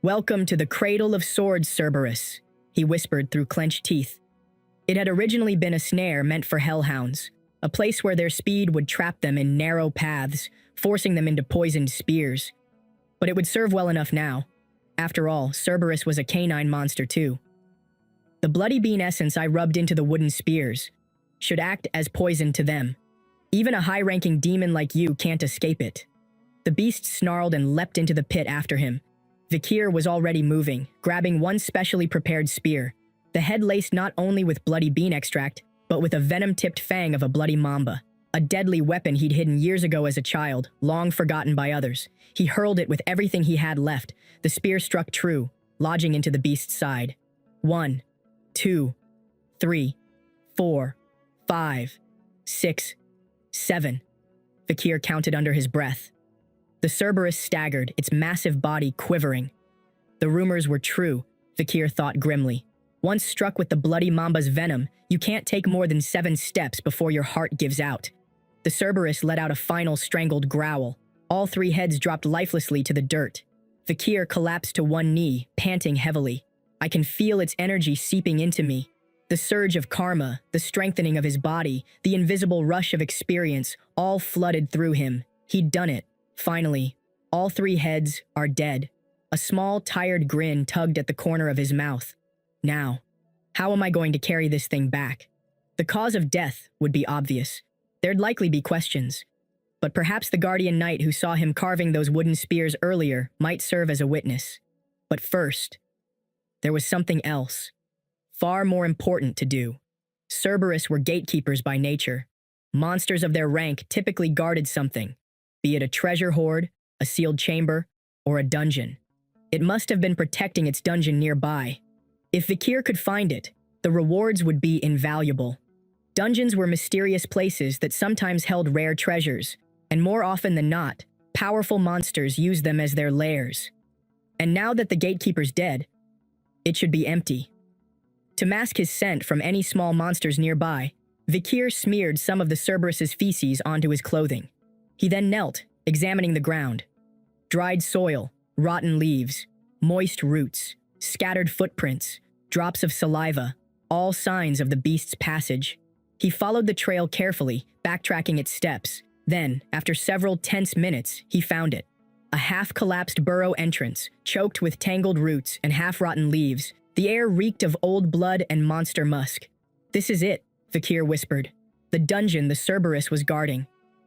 Welcome to the cradle of swords, Cerberus, he whispered through clenched teeth. It had originally been a snare meant for hellhounds, a place where their speed would trap them in narrow paths, forcing them into poisoned spears. But it would serve well enough now. After all, Cerberus was a canine monster too. The bloody bean essence I rubbed into the wooden spears should act as poison to them. Even a high-ranking demon like you can't escape it. The beast snarled and leapt into the pit after him. Vikir was already moving, grabbing one specially prepared spear, the head laced not only with bloody bean extract, but with a venom-tipped fang of a bloody mamba, a deadly weapon he'd hidden years ago as a child, long forgotten by others. He hurled it with everything he had left. The spear struck true, lodging into the beast's side. 1, 2, 3, 4, 5, 6, 7. Vikir counted under his breath. The Cerberus staggered, its massive body quivering. The rumors were true, Vikir thought grimly. Once struck with the bloody mamba's venom, you can't take more than 7 steps before your heart gives out. The Cerberus let out a final strangled growl. All 3 heads dropped lifelessly to the dirt. Vikir collapsed to one knee, panting heavily. I can feel its energy seeping into me. The surge of karma, the strengthening of his body, the invisible rush of experience, all flooded through him. He'd done it. Finally, all 3 heads are dead. A small, tired grin tugged at the corner of his mouth. Now, how am I going to carry this thing back? The cause of death would be obvious. There'd likely be questions. But perhaps the guardian knight who saw him carving those wooden spears earlier might serve as a witness. But first, there was something else, far more important to do. Cerberus were gatekeepers by nature. Monsters of their rank typically guarded something, be it a treasure hoard, a sealed chamber, or a dungeon. It must have been protecting its dungeon nearby. If Vikir could find it, the rewards would be invaluable. Dungeons were mysterious places that sometimes held rare treasures, and more often than not, powerful monsters used them as their lairs. And now that the gatekeeper's dead, it should be empty. To mask his scent from any small monsters nearby, Vikir smeared some of the Cerberus's feces onto his clothing. He then knelt, examining the ground. Dried soil, rotten leaves, moist roots, scattered footprints, drops of saliva, all signs of the beast's passage. He followed the trail carefully, backtracking its steps. Then, after several tense minutes, he found it. A half-collapsed burrow entrance, choked with tangled roots and half-rotten leaves. The air reeked of old blood and monster musk. This is it, Vikir whispered. The dungeon the Cerberus was guarding.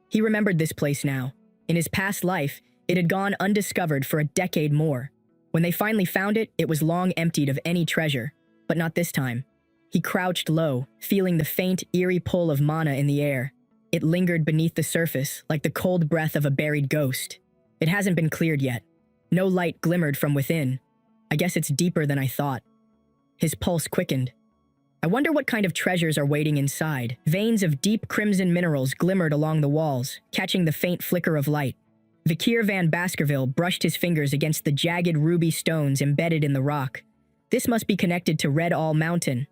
He remembered this place now. In his past life, it had gone undiscovered for a decade more. When they finally found it, it was long emptied of any treasure. But not this time. He crouched low, feeling the faint, eerie pull of mana in the air. It lingered beneath the surface like the cold breath of a buried ghost. It hasn't been cleared yet. No light glimmered from within. I guess it's deeper than I thought. His pulse quickened. I wonder what kind of treasures are waiting inside. Veins of deep crimson minerals glimmered along the walls, catching the faint flicker of light. Vikir van Baskerville brushed his fingers against the jagged ruby stones embedded in the rock. This must be connected to Red All Mountain.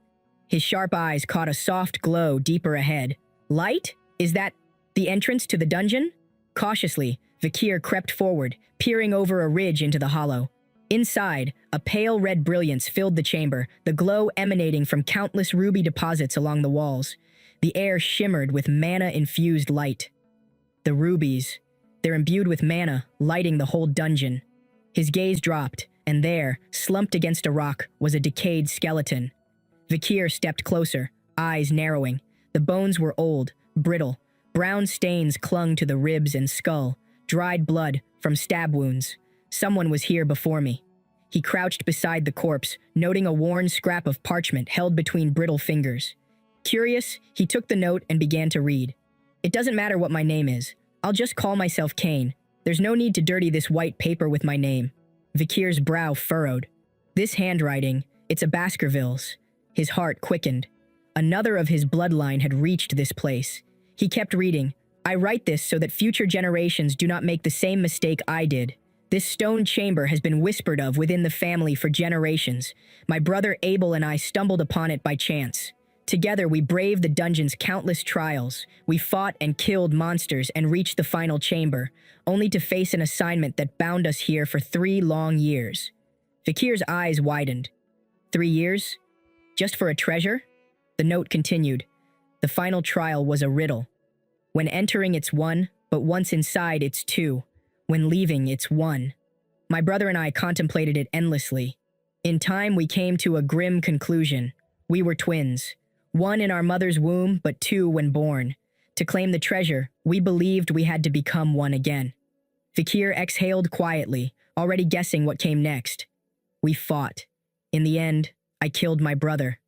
His sharp eyes caught a soft glow deeper ahead. Light? Is that the entrance to the dungeon? Cautiously, Vikir crept forward, peering over a ridge into the hollow. Inside, a pale red brilliance filled the chamber, the glow emanating from countless ruby deposits along the walls. The air shimmered with mana-infused light. The rubies. They're imbued with mana, lighting the whole dungeon. His gaze dropped, and there, slumped against a rock, was a decayed skeleton. Vikir stepped closer, eyes narrowing. The bones were old, brittle. Brown stains clung to the ribs and skull, dried blood from stab wounds. Someone was here before me. He crouched beside the corpse, noting a worn scrap of parchment held between brittle fingers. Curious, he took the note and began to read. It doesn't matter what my name is. I'll just call myself Kane. There's no need to dirty this white paper with my name. Vikir's brow furrowed. This handwriting, it's a Baskerville's. His heart quickened. Another of his bloodline had reached this place. He kept reading. I write this so that future generations do not make the same mistake I did. This stone chamber has been whispered of within the family for generations. My brother Abel and I stumbled upon it by chance. Together we braved the dungeon's countless trials. We fought and killed monsters and reached the final chamber, only to face an assignment that bound us here for 3 long years. Vikir's eyes widened. 3 years? Just for a treasure? The note continued. The final trial was a riddle. When entering, it's 1, but once inside, it's 2. When leaving, it's 1. My brother and I contemplated it endlessly. In time, we came to a grim conclusion. We were twins. 1 in our mother's womb, but 2 when born. To claim the treasure, we believed we had to become 1 again. Vikir exhaled quietly, already guessing what came next. We fought. In the end, I killed my brother.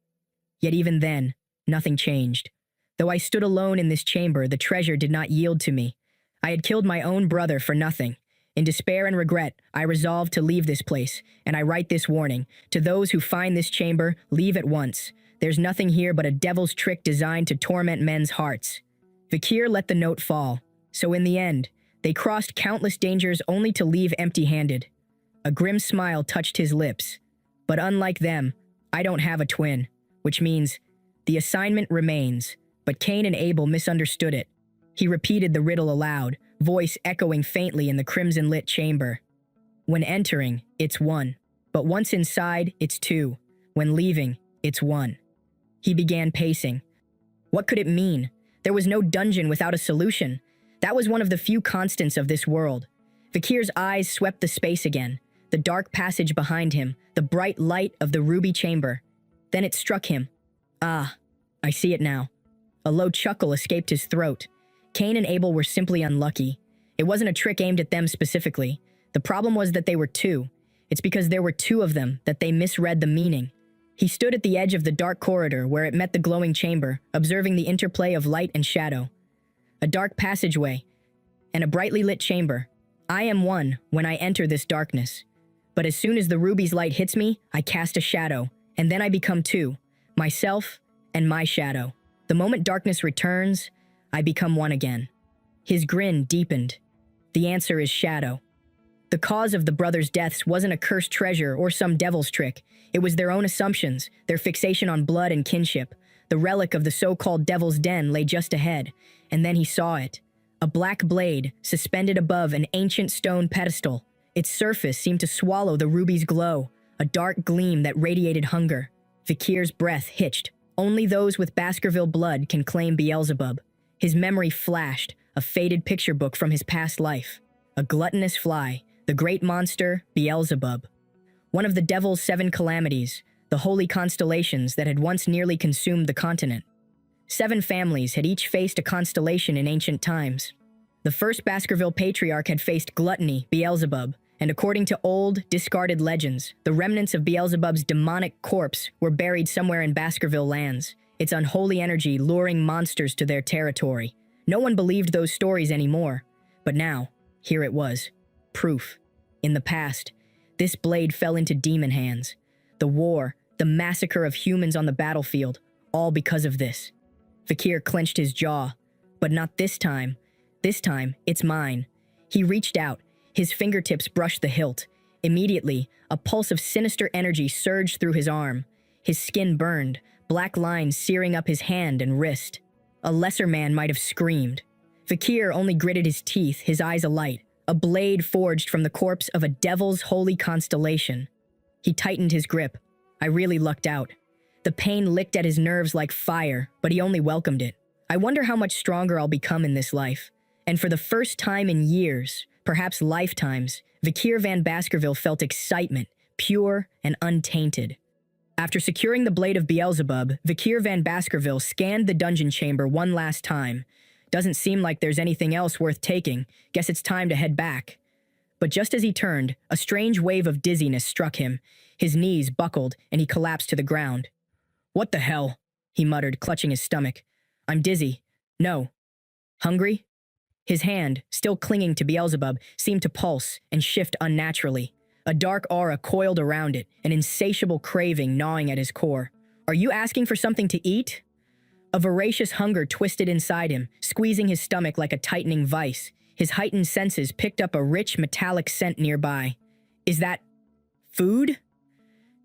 Yet even then, nothing changed. Though I stood alone in this chamber, the treasure did not yield to me. I had killed my own brother for nothing. In despair and regret, I resolved to leave this place, and I write this warning. To those who find this chamber, leave at once. There's nothing here but a devil's trick designed to torment men's hearts. Vikir let the note fall. So in the end, they crossed countless dangers only to leave empty-handed. A grim smile touched his lips. But unlike them, I don't have a twin, which means the assignment remains, but Cain and Abel misunderstood it. He repeated the riddle aloud, voice echoing faintly in the crimson-lit chamber. When entering, it's 1. But once inside, it's 2. When leaving, it's 1. He began pacing. What could it mean? There was no dungeon without a solution. That was one of the few constants of this world. Vikir's eyes swept the space again, the dark passage behind him, the bright light of the ruby chamber. Then it struck him. Ah, I see it now. A low chuckle escaped his throat. Cain and Abel were simply unlucky. It wasn't a trick aimed at them specifically. The problem was that they were 2. It's because there were 2 of them that they misread the meaning. He stood at the edge of the dark corridor where it met the glowing chamber, observing the interplay of light and shadow. A dark passageway, and a brightly lit chamber. I am 1 when I enter this darkness. But as soon as the ruby's light hits me, I cast a shadow, and then I become 2, myself and my shadow. The moment darkness returns, I become 1 again. His grin deepened. The answer is shadow. The cause of the brothers' deaths wasn't a cursed treasure or some devil's trick. It was their own assumptions, their fixation on blood and kinship. The relic of the so-called devil's den lay just ahead, and then he saw it. A black blade, suspended above an ancient stone pedestal. Its surface seemed to swallow the ruby's glow, a dark gleam that radiated hunger. Vikir's breath hitched. Only those with Baskerville blood can claim Beelzebub. His memory flashed, a faded picture book from his past life. A gluttonous fly, the great monster, Beelzebub. One of the devil's 7 calamities, the holy constellations that had once nearly consumed the continent. 7 families had each faced a constellation in ancient times. The first Baskerville patriarch had faced gluttony, Beelzebub, and according to old, discarded legends, the remnants of Beelzebub's demonic corpse were buried somewhere in Baskerville lands, its unholy energy luring monsters to their territory. No one believed those stories anymore. But now, here it was. Proof. In the past, this blade fell into demon hands. The war, the massacre of humans on the battlefield, all because of this. Vikir clenched his jaw. But not this time. This time, it's mine. He reached out. His fingertips brushed the hilt. Immediately, a pulse of sinister energy surged through his arm. His skin burned, black lines searing up his hand and wrist. A lesser man might have screamed. Vikir only gritted his teeth, his eyes alight, a blade forged from the corpse of a devil's holy constellation. He tightened his grip. I really lucked out. The pain licked at his nerves like fire, but he only welcomed it. I wonder how much stronger I'll become in this life. And for the first time in years, perhaps lifetimes, Vikir van Baskerville felt excitement, pure and untainted. After securing the blade of Beelzebub, Vikir van Baskerville scanned the dungeon chamber one last time. Doesn't seem like there's anything else worth taking. Guess it's time to head back. But just as he turned, a strange wave of dizziness struck him. His knees buckled, and he collapsed to the ground. "What the hell?" he muttered, clutching his stomach. "I'm dizzy. No. Hungry?" His hand, still clinging to Beelzebub, seemed to pulse and shift unnaturally. A dark aura coiled around it, an insatiable craving gnawing at his core. "Are you asking for something to eat?" A voracious hunger twisted inside him, squeezing his stomach like a tightening vice. His heightened senses picked up a rich, metallic scent nearby. Is that food?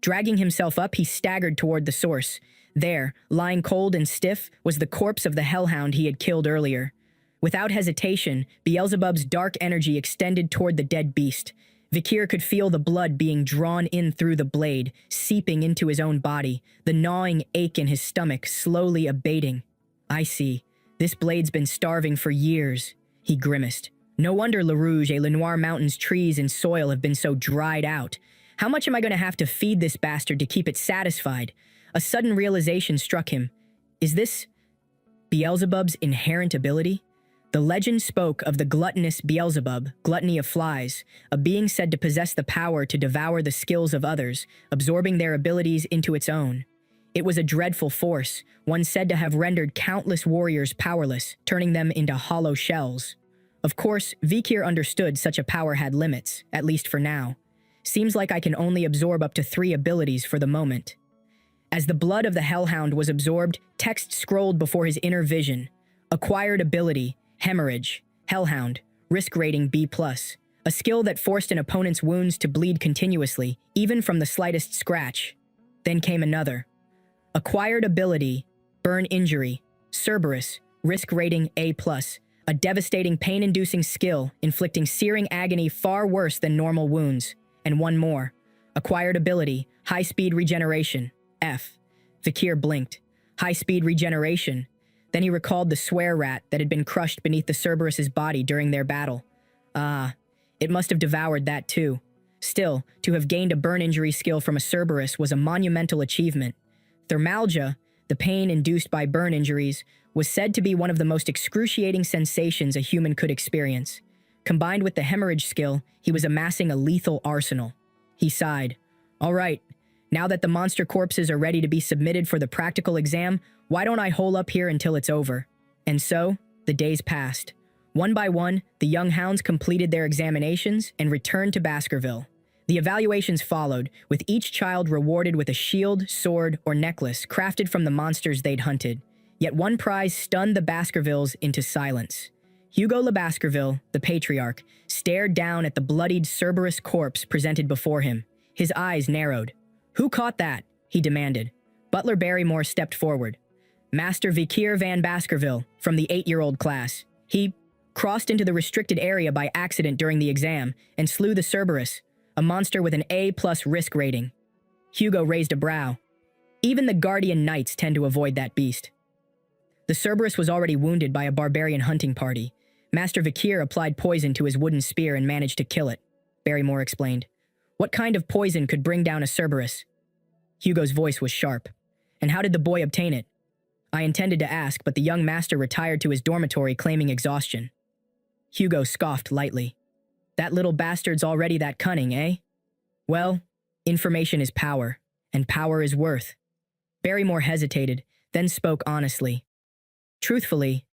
Dragging himself up, he staggered toward the source. There, lying cold and stiff, was the corpse of the hellhound he had killed earlier. Without hesitation, Beelzebub's dark energy extended toward the dead beast. Vikir could feel the blood being drawn in through the blade, seeping into his own body, the gnawing ache in his stomach slowly abating. "I see. This blade's been starving for years," he grimaced. "No wonder Le Rouge et Le Noir Mountains' trees and soil have been so dried out. How much am I going to have to feed this bastard to keep it satisfied?" A sudden realization struck him. Is this Beelzebub's inherent ability? The legend spoke of the gluttonous Beelzebub, gluttony of flies, a being said to possess the power to devour the skills of others, absorbing their abilities into its own. It was a dreadful force, one said to have rendered countless warriors powerless, turning them into hollow shells. Of course, Vikir understood such a power had limits, at least for now. Seems like I can only absorb up to 3 abilities for the moment. As the blood of the hellhound was absorbed, text scrolled before his inner vision. Acquired ability, Hemorrhage, Hellhound, risk rating B+, a skill that forced an opponent's wounds to bleed continuously, even from the slightest scratch. Then came another. Acquired ability, Burn Injury, Cerberus, risk rating A+, a devastating pain-inducing skill, inflicting searing agony far worse than normal wounds. And one more. Acquired ability, High-Speed Regeneration, F. Vikir blinked. High-speed regeneration. Then he recalled the swear rat that had been crushed beneath the Cerberus's body during their battle. It must have devoured that too. Still, to have gained a burn injury skill from a Cerberus was a monumental achievement. Thermalgia, the pain induced by burn injuries, was said to be one of the most excruciating sensations a human could experience. Combined with the hemorrhage skill, he was amassing a lethal arsenal. He sighed. "All right, now that the monster corpses are ready to be submitted for the practical exam, why don't I hole up here until it's over?" And so, the days passed. One by one, the young hounds completed their examinations and returned to Baskerville. The evaluations followed, with each child rewarded with a shield, sword, or necklace crafted from the monsters they'd hunted. Yet one prize stunned the Baskervilles into silence. Hugo Le Baskerville, the patriarch, stared down at the bloodied Cerberus corpse presented before him. His eyes narrowed. "Who caught that?" he demanded. Butler Barrymore stepped forward. "Master Vikir van Baskerville, from the 8-year-old class. He crossed into the restricted area by accident during the exam and slew the Cerberus, a monster with an A+ risk rating." Hugo raised a brow. Even the Guardian Knights tend to avoid that beast. The Cerberus was already wounded by a barbarian hunting party. Master Vikir applied poison to his wooden spear and managed to kill it, Barrymore explained. "What kind of poison could bring down a Cerberus?" Hugo's voice was sharp. "And how did the boy obtain it?" I intended to ask, but the young master retired to his dormitory claiming exhaustion. Hugo scoffed lightly. "That little bastard's already that cunning, eh?" "Well, information is power, and power is worth." Barrymore hesitated, then spoke honestly. "Truthfully,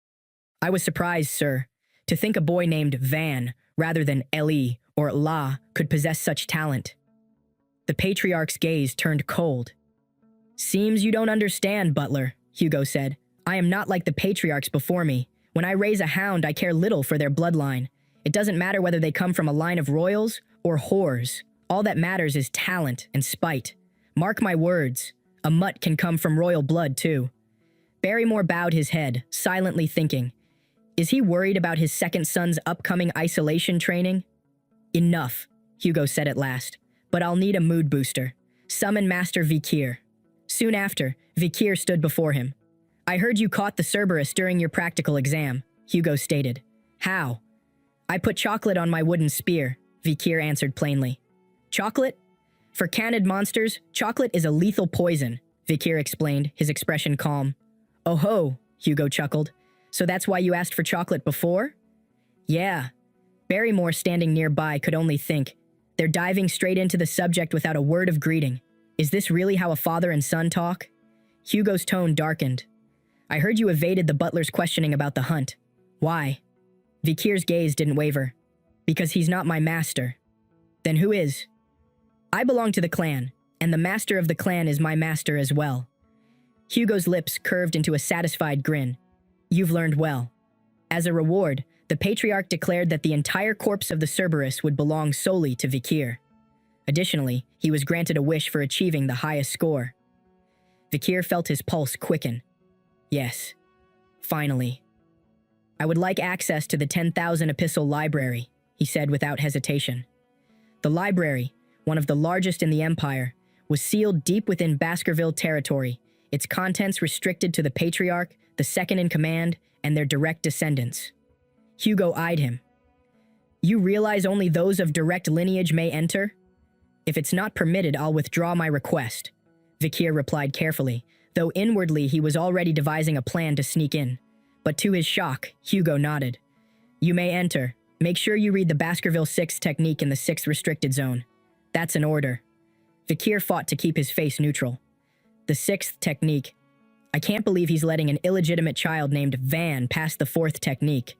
I was surprised, sir, to think a boy named Van, rather than Eli or La, could possess such talent. The patriarch's gaze turned cold. Seems you don't understand, butler, Hugo said. I am not like the patriarchs before me. When I raise a hound, I care little for their bloodline. It doesn't matter whether they come from a line of royals or whores. All that matters is talent and spite. Mark my words, a mutt can come from royal blood too. Barrymore bowed his head, silently thinking. Is he worried about his second son's upcoming isolation training? Enough, Hugo said at last. But I'll need a mood booster. Summon Master Vikir. Soon after, Vikir stood before him. I heard you caught the Cerberus during your practical exam, Hugo stated. How? I put chocolate on my wooden spear, Vikir answered plainly. Chocolate? For canid monsters, chocolate is a lethal poison, Vikir explained, his expression calm. Oh ho, Hugo chuckled. So that's why you asked for chocolate before? Yeah. Barrymore, standing nearby, could only think. They're diving straight into the subject without a word of greeting. Is this really how a father and son talk? Hugo's tone darkened. I heard you evaded the butler's questioning about the hunt. Why? Vikir's gaze didn't waver. Because he's not my master. Then who is? I belong to the clan, and the master of the clan is my master as well. Hugo's lips curved into a satisfied grin. You've learned well. As a reward, the patriarch declared that the entire corpse of the Cerberus would belong solely to Vikir. Additionally, he was granted a wish for achieving the highest score. Vikir felt his pulse quicken. Yes, finally. I would like access to the 10,000 epistle library, he said without hesitation. The library, one of the largest in the empire, was sealed deep within Baskerville territory, its contents restricted to the patriarch, the second-in-command, and their direct descendants. Hugo eyed him. You realize only those of direct lineage may enter? If it's not permitted, I'll withdraw my request, Vikir replied carefully, though inwardly he was already devising a plan to sneak in. But to his shock, Hugo nodded. You may enter. Make sure you read the Baskerville 6th technique in the 6th restricted zone. That's an order. Vikir fought to keep his face neutral. The 6th technique. I can't believe he's letting an illegitimate child named Van pass the 4th technique.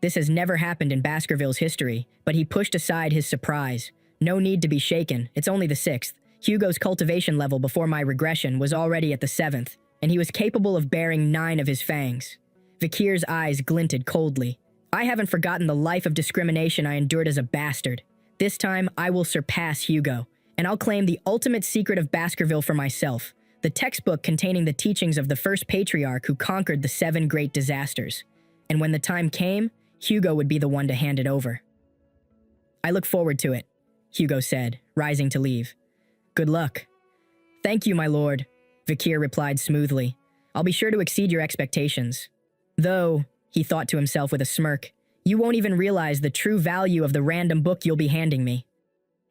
This has never happened in Baskerville's history, but he pushed aside his surprise. No need to be shaken, it's only the 6th. Hugo's cultivation level before my regression was already at the 7th, and he was capable of bearing 9 of his fangs. Vikir's eyes glinted coldly. I haven't forgotten the life of discrimination I endured as a bastard. This time, I will surpass Hugo, and I'll claim the ultimate secret of Baskerville for myself, the textbook containing the teachings of the first patriarch who conquered the 7 great disasters. And when the time came, Hugo would be the one to hand it over. I look forward to it, Hugo said, rising to leave. Good luck. Thank you, my lord, Vikir replied smoothly. I'll be sure to exceed your expectations. Though, he thought to himself with a smirk, you won't even realize the true value of the random book you'll be handing me.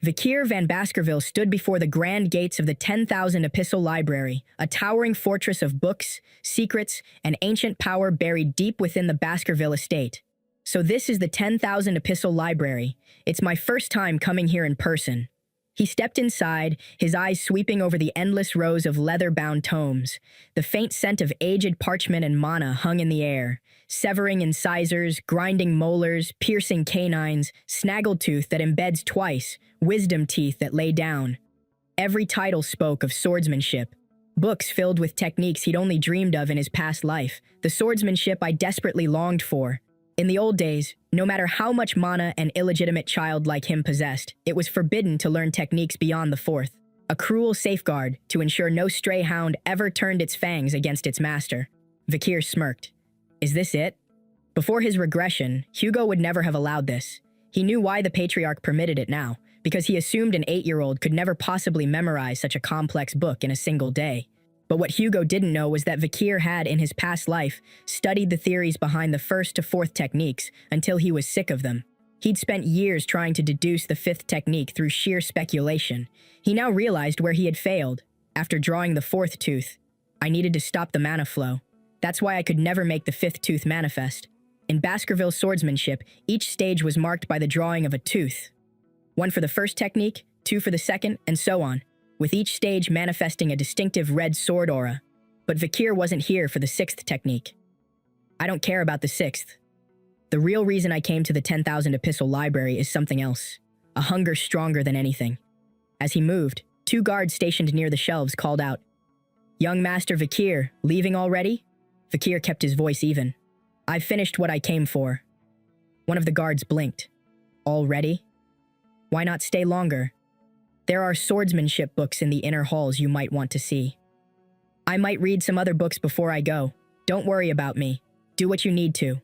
Vikir van Baskerville stood before the grand gates of the 10,000 Epistle Library, a towering fortress of books, secrets, and ancient power buried deep within the Baskerville estate. So this is the 10,000 Epistle Library. It's my first time coming here in person. He stepped inside, his eyes sweeping over the endless rows of leather-bound tomes. The faint scent of aged parchment and manna hung in the air. Severing incisors, grinding molars, piercing canines, snaggletooth that embeds twice, wisdom teeth that lay down. Every title spoke of swordsmanship. Books filled with techniques he'd only dreamed of in his past life, the swordsmanship I desperately longed for. In the old days, no matter how much mana an illegitimate child like him possessed, it was forbidden to learn techniques beyond the 4th, a cruel safeguard to ensure no stray hound ever turned its fangs against its master. Vikir smirked. Is this it? Before his regression, Hugo would never have allowed this. He knew why the patriarch permitted it now, because he assumed an 8-year-old could never possibly memorize such a complex book in a single day. But what Hugo didn't know was that Vikir had, in his past life, studied the theories behind the 1st to 4th techniques until he was sick of them. He'd spent years trying to deduce the 5th technique through sheer speculation. He now realized where he had failed. After drawing the 4th tooth, I needed to stop the mana flow. That's why I could never make the 5th tooth manifest. In Baskerville swordsmanship, each stage was marked by the drawing of a tooth. 1 for the 1st technique, 2 for the 2nd, and so on, with each stage manifesting a distinctive red sword aura. But Vikir wasn't here for the 6th technique. I don't care about the sixth. The real reason I came to the 10,000 Epistle Library is something else. A hunger stronger than anything. As he moved, two guards stationed near the shelves called out, "Young Master Vikir, leaving already?" Vikir kept his voice even. "I've finished what I came for." One of the guards blinked. "Already? Why not stay longer? There are swordsmanship books in the inner halls you might want to see. I might read some other books before I go. Don't worry about me. Do what you need to."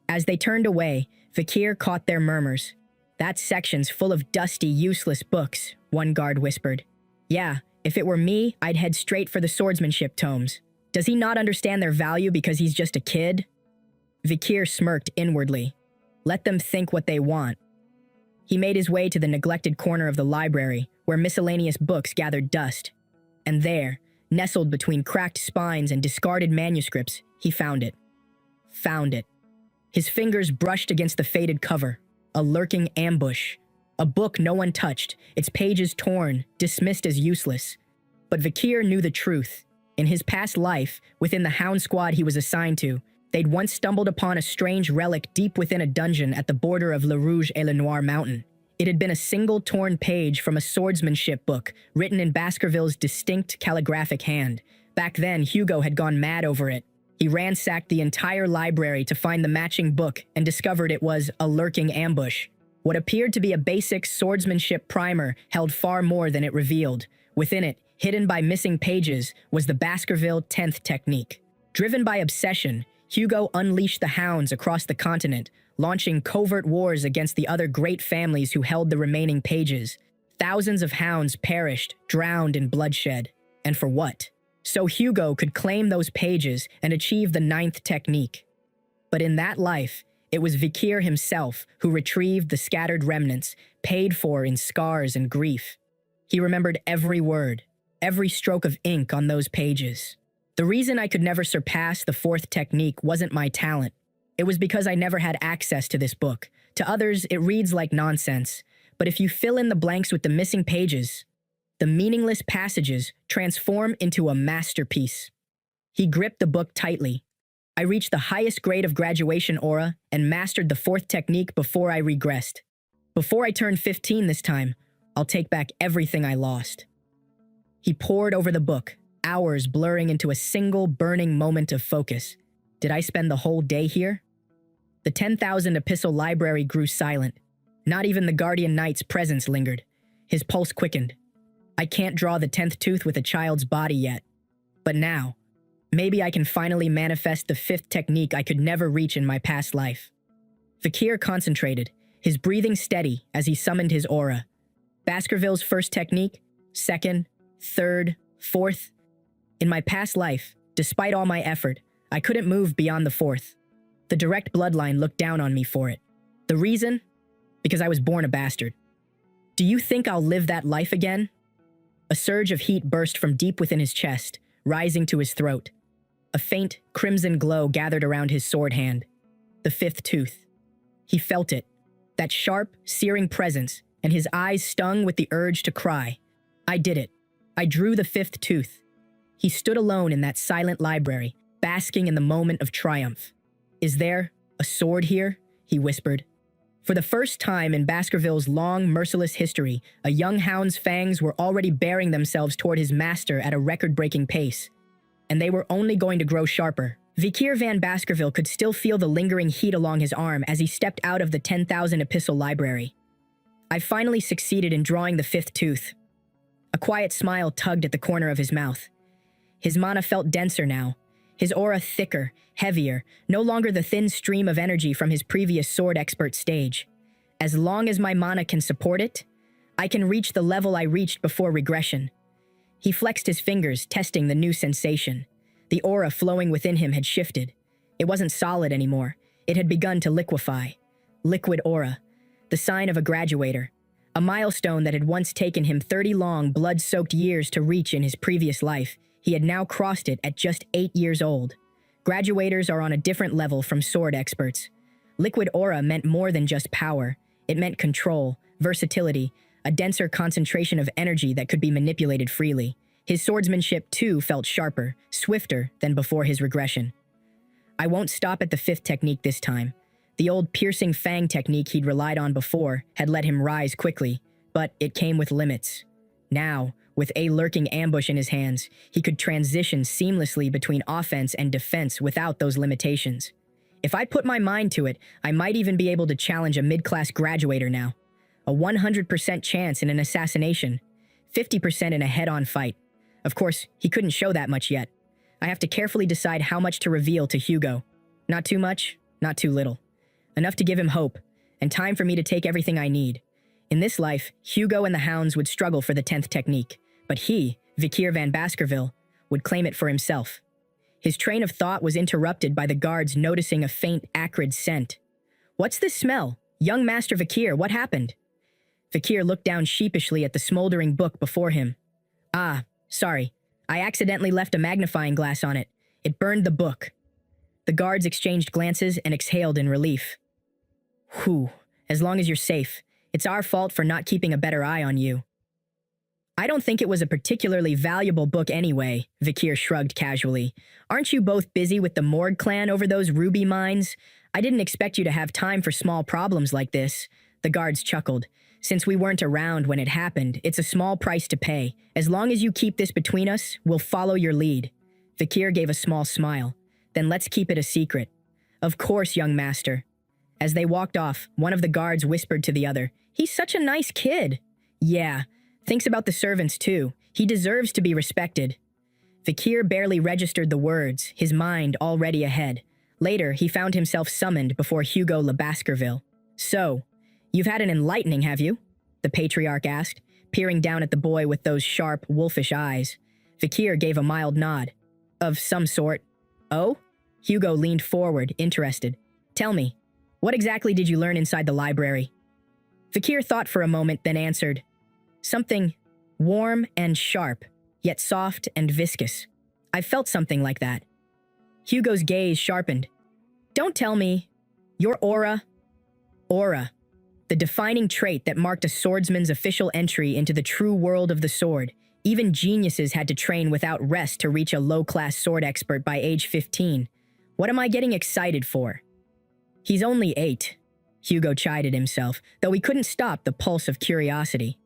As they turned away, Vikir caught their murmurs. "That section's full of dusty, useless books," one guard whispered. "Yeah, if it were me, I'd head straight for the swordsmanship tomes. Does he not understand their value because he's just a kid?" Vikir smirked inwardly. Let them think what they want. He made his way to the neglected corner of the library, where miscellaneous books gathered dust. And there, nestled between cracked spines and discarded manuscripts, he found it. Found it. His fingers brushed against the faded cover. A lurking ambush. A book no one touched, its pages torn, dismissed as useless. But Vikir knew the truth. In his past life, within the hound squad he was assigned to, they'd once stumbled upon a strange relic deep within a dungeon at the border of Le Rouge et Le Noir mountain. It had been a single torn page from a swordsmanship book, written in Baskerville's distinct calligraphic hand. Back then, Hugo had gone mad over it. He ransacked the entire library to find the matching book and discovered it was a lurking ambush. What appeared to be a basic swordsmanship primer held far more than it revealed. Within it, hidden by missing pages, was the Baskerville 10th technique. Driven by obsession, Hugo unleashed the hounds across the continent, launching covert wars against the other great families who held the remaining pages. Thousands of hounds perished, drowned in bloodshed. And for what? So Hugo could claim those pages and achieve the 9th technique. But in that life, it was Vikir himself who retrieved the scattered remnants, paid for in scars and grief. He remembered every word, every stroke of ink on those pages. The reason I could never surpass the 4th technique wasn't my talent. It was because I never had access to this book. To others, it reads like nonsense. But if you fill in the blanks with the missing pages, the meaningless passages transform into a masterpiece. He gripped the book tightly. I reached the highest grade of graduation aura and mastered the 4th technique before I regressed. Before I turned 15 this time, I'll take back everything I lost. He pored over the book, hours blurring into a single burning moment of focus. Did I spend the whole day here? The 10,000 Epistle Library grew silent. Not even the Guardian Knight's presence lingered. His pulse quickened. I can't draw the 10th tooth with a child's body yet. But now, maybe I can finally manifest the 5th technique I could never reach in my past life. Vikir concentrated, his breathing steady as he summoned his aura. Baskerville's 1st technique, 2nd, 3rd, 4th. In my past life, despite all my effort, I couldn't move beyond the 4th. The direct bloodline looked down on me for it. The reason? Because I was born a bastard. Do you think I'll live that life again? A surge of heat burst from deep within his chest, rising to his throat. A faint, crimson glow gathered around his sword hand. The 5th tooth. He felt it, that sharp, searing presence, and his eyes stung with the urge to cry. I did it. I drew the 5th tooth. He stood alone in that silent library, basking in the moment of triumph. "Is there a sword here?" he whispered. For the first time in Baskerville's long, merciless history, a young hound's fangs were already bearing themselves toward his master at a record-breaking pace. And they were only going to grow sharper. Vikir van Baskerville could still feel the lingering heat along his arm as he stepped out of the 10,000 Epistle Library. I finally succeeded in drawing the 5th tooth. A quiet smile tugged at the corner of his mouth. His mana felt denser now, his aura thicker, heavier, no longer the thin stream of energy from his previous sword expert stage. As long as my mana can support it, I can reach the level I reached before regression. He flexed his fingers, testing the new sensation. The aura flowing within him had shifted. It wasn't solid anymore. It had begun to liquefy. Liquid aura, the sign of a graduator. A milestone that had once taken him 30 long, blood-soaked years to reach in his previous life. He had now crossed it at just 8 years old. Graduators are on a different level from sword experts. Liquid aura meant more than just power. It meant control, versatility, a denser concentration of energy that could be manipulated freely. His swordsmanship, too, felt sharper, swifter than before his regression. I won't stop at the fifth technique this time. The old piercing fang technique he'd relied on before had let him rise quickly, but it came with limits. Now, with a lurking ambush in his hands, he could transition seamlessly between offense and defense without those limitations. If I put my mind to it, I might even be able to challenge a mid-class graduator now. A 100% chance in an assassination, 50% in a head-on fight. Of course, he couldn't show that much yet. I have to carefully decide how much to reveal to Hugo. Not too much, not too little. Enough to give him hope, and time for me to take everything I need. In this life, Hugo and the hounds would struggle for the 10th technique, but he, Vikir van Baskerville, would claim it for himself. His train of thought was interrupted by the guards noticing a faint, acrid scent. "What's this smell? Young Master Vikir, what happened?" Vikir looked down sheepishly at the smoldering book before him. "Ah, sorry. I accidentally left a magnifying glass on it. It burned the book." The guards exchanged glances and exhaled in relief. "Whew, as long as you're safe. It's our fault for not keeping a better eye on you." "I don't think it was a particularly valuable book anyway," Vikir shrugged casually. "Aren't you both busy with the Morg clan over those ruby mines? I didn't expect you to have time for small problems like this." The guards chuckled. "Since we weren't around when it happened, it's a small price to pay. As long as you keep this between us, we'll follow your lead." Vikir gave a small smile. "Then let's keep it a secret." "Of course, young master." As they walked off, one of the guards whispered to the other, "He's such a nice kid." "Yeah, thinks about the servants too. He deserves to be respected." Vikir barely registered the words, his mind already ahead. Later, he found himself summoned before Hugo Le Baskerville. "So, you've had an enlightening, have you?" the patriarch asked, peering down at the boy with those sharp, wolfish eyes. Vikir gave a mild nod. "Of some sort." "Oh?" Hugo leaned forward, interested. "Tell me, what exactly did you learn inside the library?" Vikir thought for a moment, then answered, "Something warm and sharp, yet soft and viscous. I felt something like that." Hugo's gaze sharpened. "Don't tell me. Your aura?" Aura. The defining trait that marked a swordsman's official entry into the true world of the sword. Even geniuses had to train without rest to reach a low-class sword expert by age 15. What am I getting excited for? "He's only 8. Hugo chided himself, though he couldn't stop the pulse of curiosity.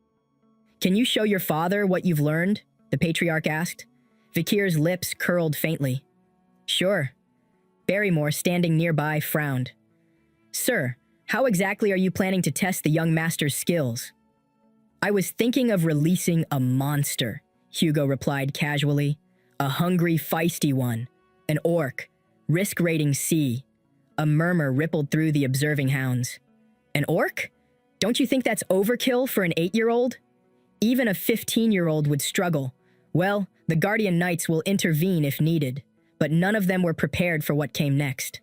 "Can you show your father what you've learned?" the patriarch asked. Vikir's lips curled faintly. "Sure." Barrymore, standing nearby, frowned. "Sir, how exactly are you planning to test the young master's skills?" "I was thinking of releasing a monster," Hugo replied casually. "A hungry, feisty one. An orc. Risk rating C." A murmur rippled through the observing hounds. "An orc? Don't you think that's overkill for an 8-year-old? Even a 15-year-old would struggle. Well, the Guardian Knights will intervene if needed, but none of them were prepared for what came next."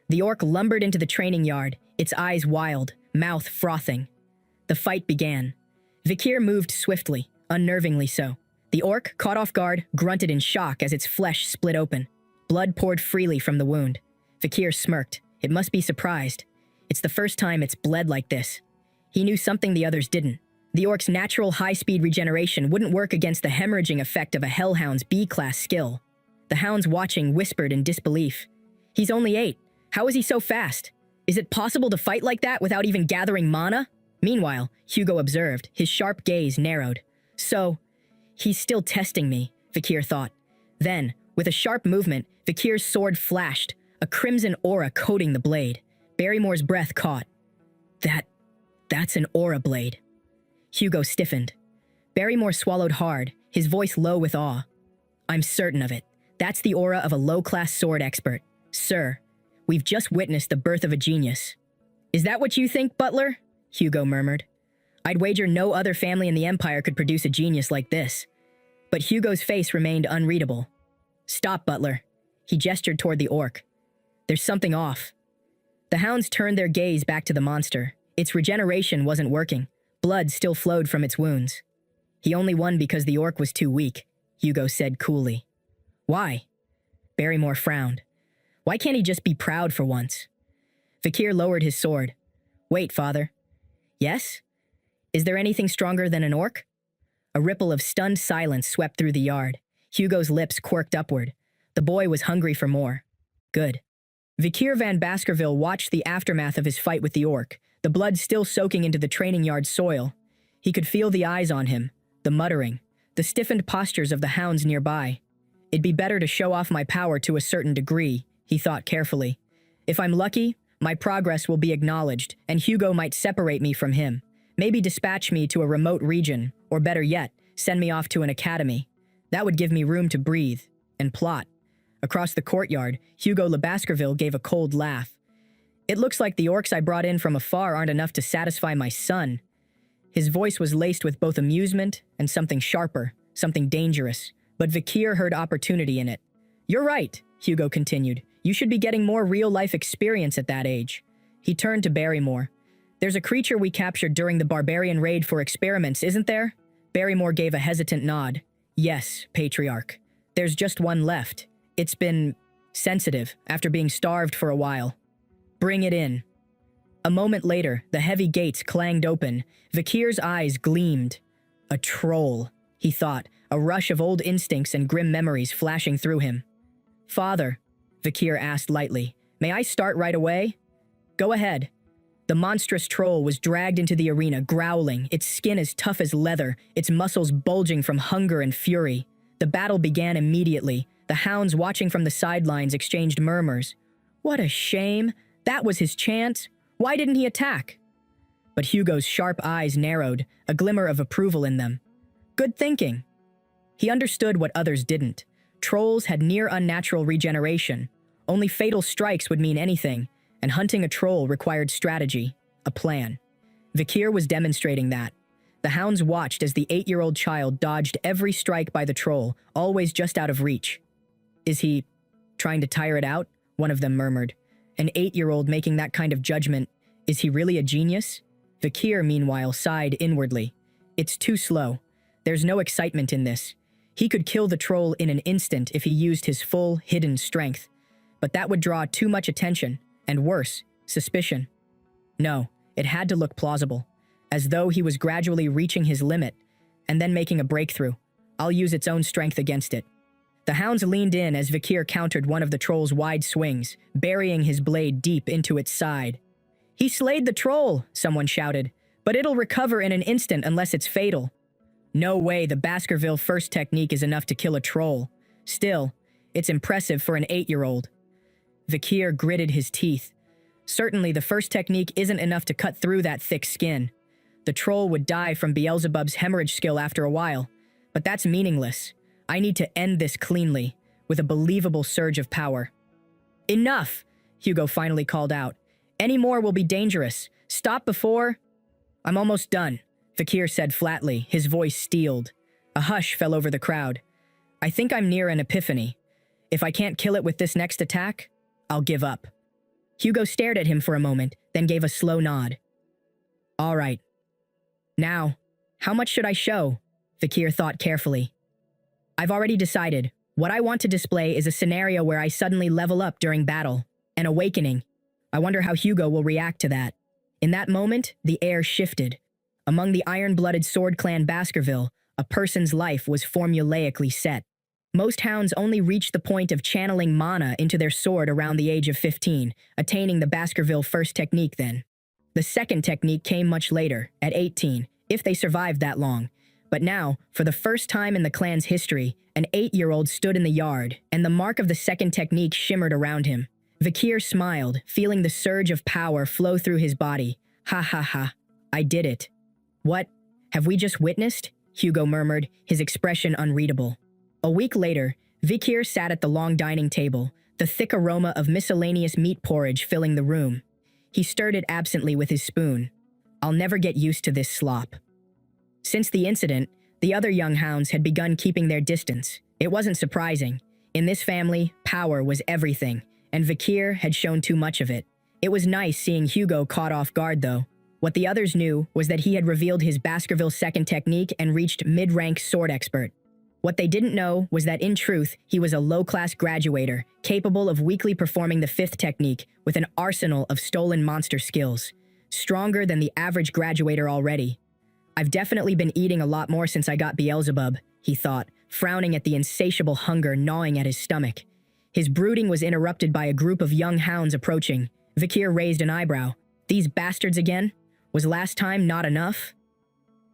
The orc lumbered into the training yard, its eyes wild, mouth frothing. The fight began. Vikir moved swiftly, unnervingly so. The orc, caught off guard, grunted in shock as its flesh split open. Blood poured freely from the wound. Vikir smirked. It must be surprised. It's the first time it's bled like this. He knew something the others didn't. The orc's natural high-speed regeneration wouldn't work against the hemorrhaging effect of a hellhound's B-class skill. The hounds watching whispered in disbelief. "He's only 8. How is he so fast? Is it possible to fight like that without even gathering mana?" Meanwhile, Hugo observed, his sharp gaze narrowed. "So, he's still testing me," Vikir thought. Then, with a sharp movement, Vikir's sword flashed, a crimson aura coating the blade. Barrymore's breath caught. That's an aura blade." Hugo stiffened. Barrymore swallowed hard, his voice low with awe. "I'm certain of it. That's the aura of a low-class sword expert. Sir, we've just witnessed the birth of a genius." "Is that what you think, Butler?" Hugo murmured. "I'd wager no other family in the Empire could produce a genius like this." But Hugo's face remained unreadable. "Stop, Butler." He gestured toward the orc. "There's something off." The hounds turned their gaze back to the monster. Its regeneration wasn't working. Blood still flowed from its wounds. "He only won because the orc was too weak," Hugo said coolly. "Why?" Barrymore frowned. "Why can't he just be proud for once?" Vikir lowered his sword. "Wait, father." "Yes? Is there anything stronger than an orc?" A ripple of stunned silence swept through the yard. Hugo's lips quirked upward. The boy was hungry for more. Good. Vikir van Baskerville watched the aftermath of his fight with the orc, the blood still soaking into the training yard soil. He could feel the eyes on him, the muttering, the stiffened postures of the hounds nearby. It'd be better to show off my power to a certain degree, he thought carefully. If I'm lucky, my progress will be acknowledged, and Hugo might separate me from him. Maybe dispatch me to a remote region, or better yet, send me off to an academy. That would give me room to breathe and plot. Across the courtyard, Hugo Le Baskerville gave a cold laugh. It looks like the orcs I brought in from afar aren't enough to satisfy my son. His voice was laced with both amusement and something sharper, something dangerous, but Vikir heard opportunity in it. You're right, Hugo continued. You should be getting more real-life experience at that age. He turned to Barrymore. There's a creature we captured during the barbarian raid for experiments, isn't there? Barrymore gave a hesitant nod. Yes, Patriarch. There's just one left. It's been sensitive after being starved for a while. Bring it in. A moment later, the heavy gates clanged open. Vikir's eyes gleamed. A troll, he thought, a rush of old instincts and grim memories flashing through him. Father, Vikir asked lightly, may I start right away? Go ahead. The monstrous troll was dragged into the arena, growling, its skin as tough as leather, its muscles bulging from hunger and fury. The battle began immediately. The hounds watching from the sidelines exchanged murmurs. What a shame. That was his chance. Why didn't he attack? But Hugo's sharp eyes narrowed, a glimmer of approval in them. Good thinking. He understood what others didn't. Trolls had near unnatural regeneration. Only fatal strikes would mean anything, and hunting a troll required strategy, a plan. Vikir was demonstrating that. The hounds watched as the 8-year-old child dodged every strike by the troll, always just out of reach. Is he trying to tire it out? One of them murmured. An 8-year-old making that kind of judgment. Is he really a genius? Vikir, meanwhile, sighed inwardly. It's too slow. There's no excitement in this. He could kill the troll in an instant if he used his full, hidden strength. But that would draw too much attention, and worse, suspicion. No, it had to look plausible, as though he was gradually reaching his limit, and then making a breakthrough. I'll use its own strength against it. The hounds leaned in as Vikir countered one of the troll's wide swings, burying his blade deep into its side. He slayed the troll, someone shouted, but it'll recover in an instant unless it's fatal. No way the Baskerville first technique is enough to kill a troll. Still, it's impressive for an 8-year-old. Vikir gritted his teeth. Certainly the first technique isn't enough to cut through that thick skin. The troll would die from Beelzebub's hemorrhage skill after a while, but that's meaningless. I need to end this cleanly, with a believable surge of power. Enough, Hugo finally called out. Any more will be dangerous. Stop before... I'm almost done, Vikir said flatly, his voice steeled. A hush fell over the crowd. I think I'm near an epiphany. If I can't kill it with this next attack, I'll give up. Hugo stared at him for a moment, then gave a slow nod. All right. Now, how much should I show? Vikir thought carefully. I've already decided. What I want to display is a scenario where I suddenly level up during battle. An awakening. I wonder how Hugo will react to that. In that moment, the air shifted. Among the iron-blooded sword clan Baskerville, a person's life was formulaically set. Most hounds only reached the point of channeling mana into their sword around the age of 15, attaining the Baskerville first technique then. The second technique came much later, at 18, if they survived that long. But now, for the first time in the clan's history, an 8-year-old stood in the yard, and the mark of the second technique shimmered around him. Vikir smiled, feeling the surge of power flow through his body. Ha ha ha, I did it. What? Have we just witnessed? Hugo murmured, his expression unreadable. A week later, Vikir sat at the long dining table, the thick aroma of miscellaneous meat porridge filling the room. He stirred it absently with his spoon. I'll never get used to this slop. Since the incident, the other young hounds had begun keeping their distance. It wasn't surprising. In this family, power was everything, and Vikir had shown too much of it. It was nice seeing Hugo caught off guard, though. What the others knew was that he had revealed his Baskerville second technique and reached mid-rank sword expert. What they didn't know was that in truth, he was a low-class graduator, capable of weakly performing the fifth technique with an arsenal of stolen monster skills. Stronger than the average graduator already. I've definitely been eating a lot more since I got Beelzebub, he thought, frowning at the insatiable hunger gnawing at his stomach. His brooding was interrupted by a group of young hounds approaching. Vikir raised an eyebrow. These bastards again? Was last time not enough?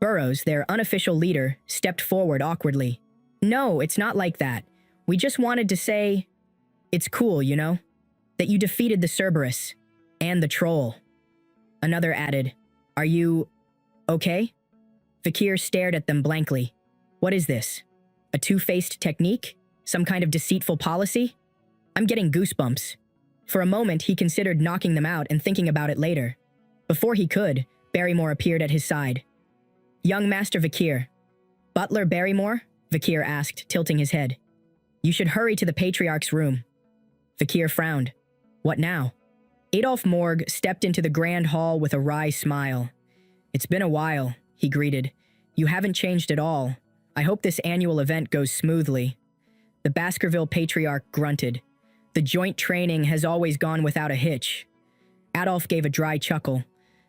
Burrows, their unofficial leader, stepped forward awkwardly. No, it's not like that. We just wanted to say, it's cool, you know? That you defeated the Cerberus. And the troll. Another added, are you okay? Vikir stared at them blankly. What is this? A two-faced technique? Some kind of deceitful policy? I'm getting goosebumps. For a moment, he considered knocking them out and thinking about it later. Before he could, Barrymore appeared at his side. Young Master Vikir. Butler Barrymore? Vikir asked, tilting his head. You should hurry to the Patriarch's room. Vikir frowned. What now? Adolf Morg stepped into the grand hall with a wry smile. It's been a while, he greeted. You haven't changed at all. I hope this annual event goes smoothly. The Baskerville Patriarch grunted. The joint training has always gone without a hitch. Adolf gave a dry chuckle.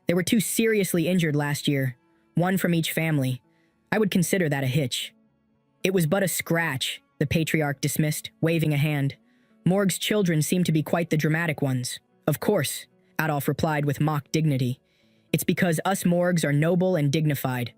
There were 2 seriously injured last year, 1 from each family. I would consider that a hitch. It was but a scratch, the Patriarch dismissed, waving a hand. Morg's children seem to be quite the dramatic ones. Of course, Adolf replied with mock dignity. It's because us Morgs are noble and dignified.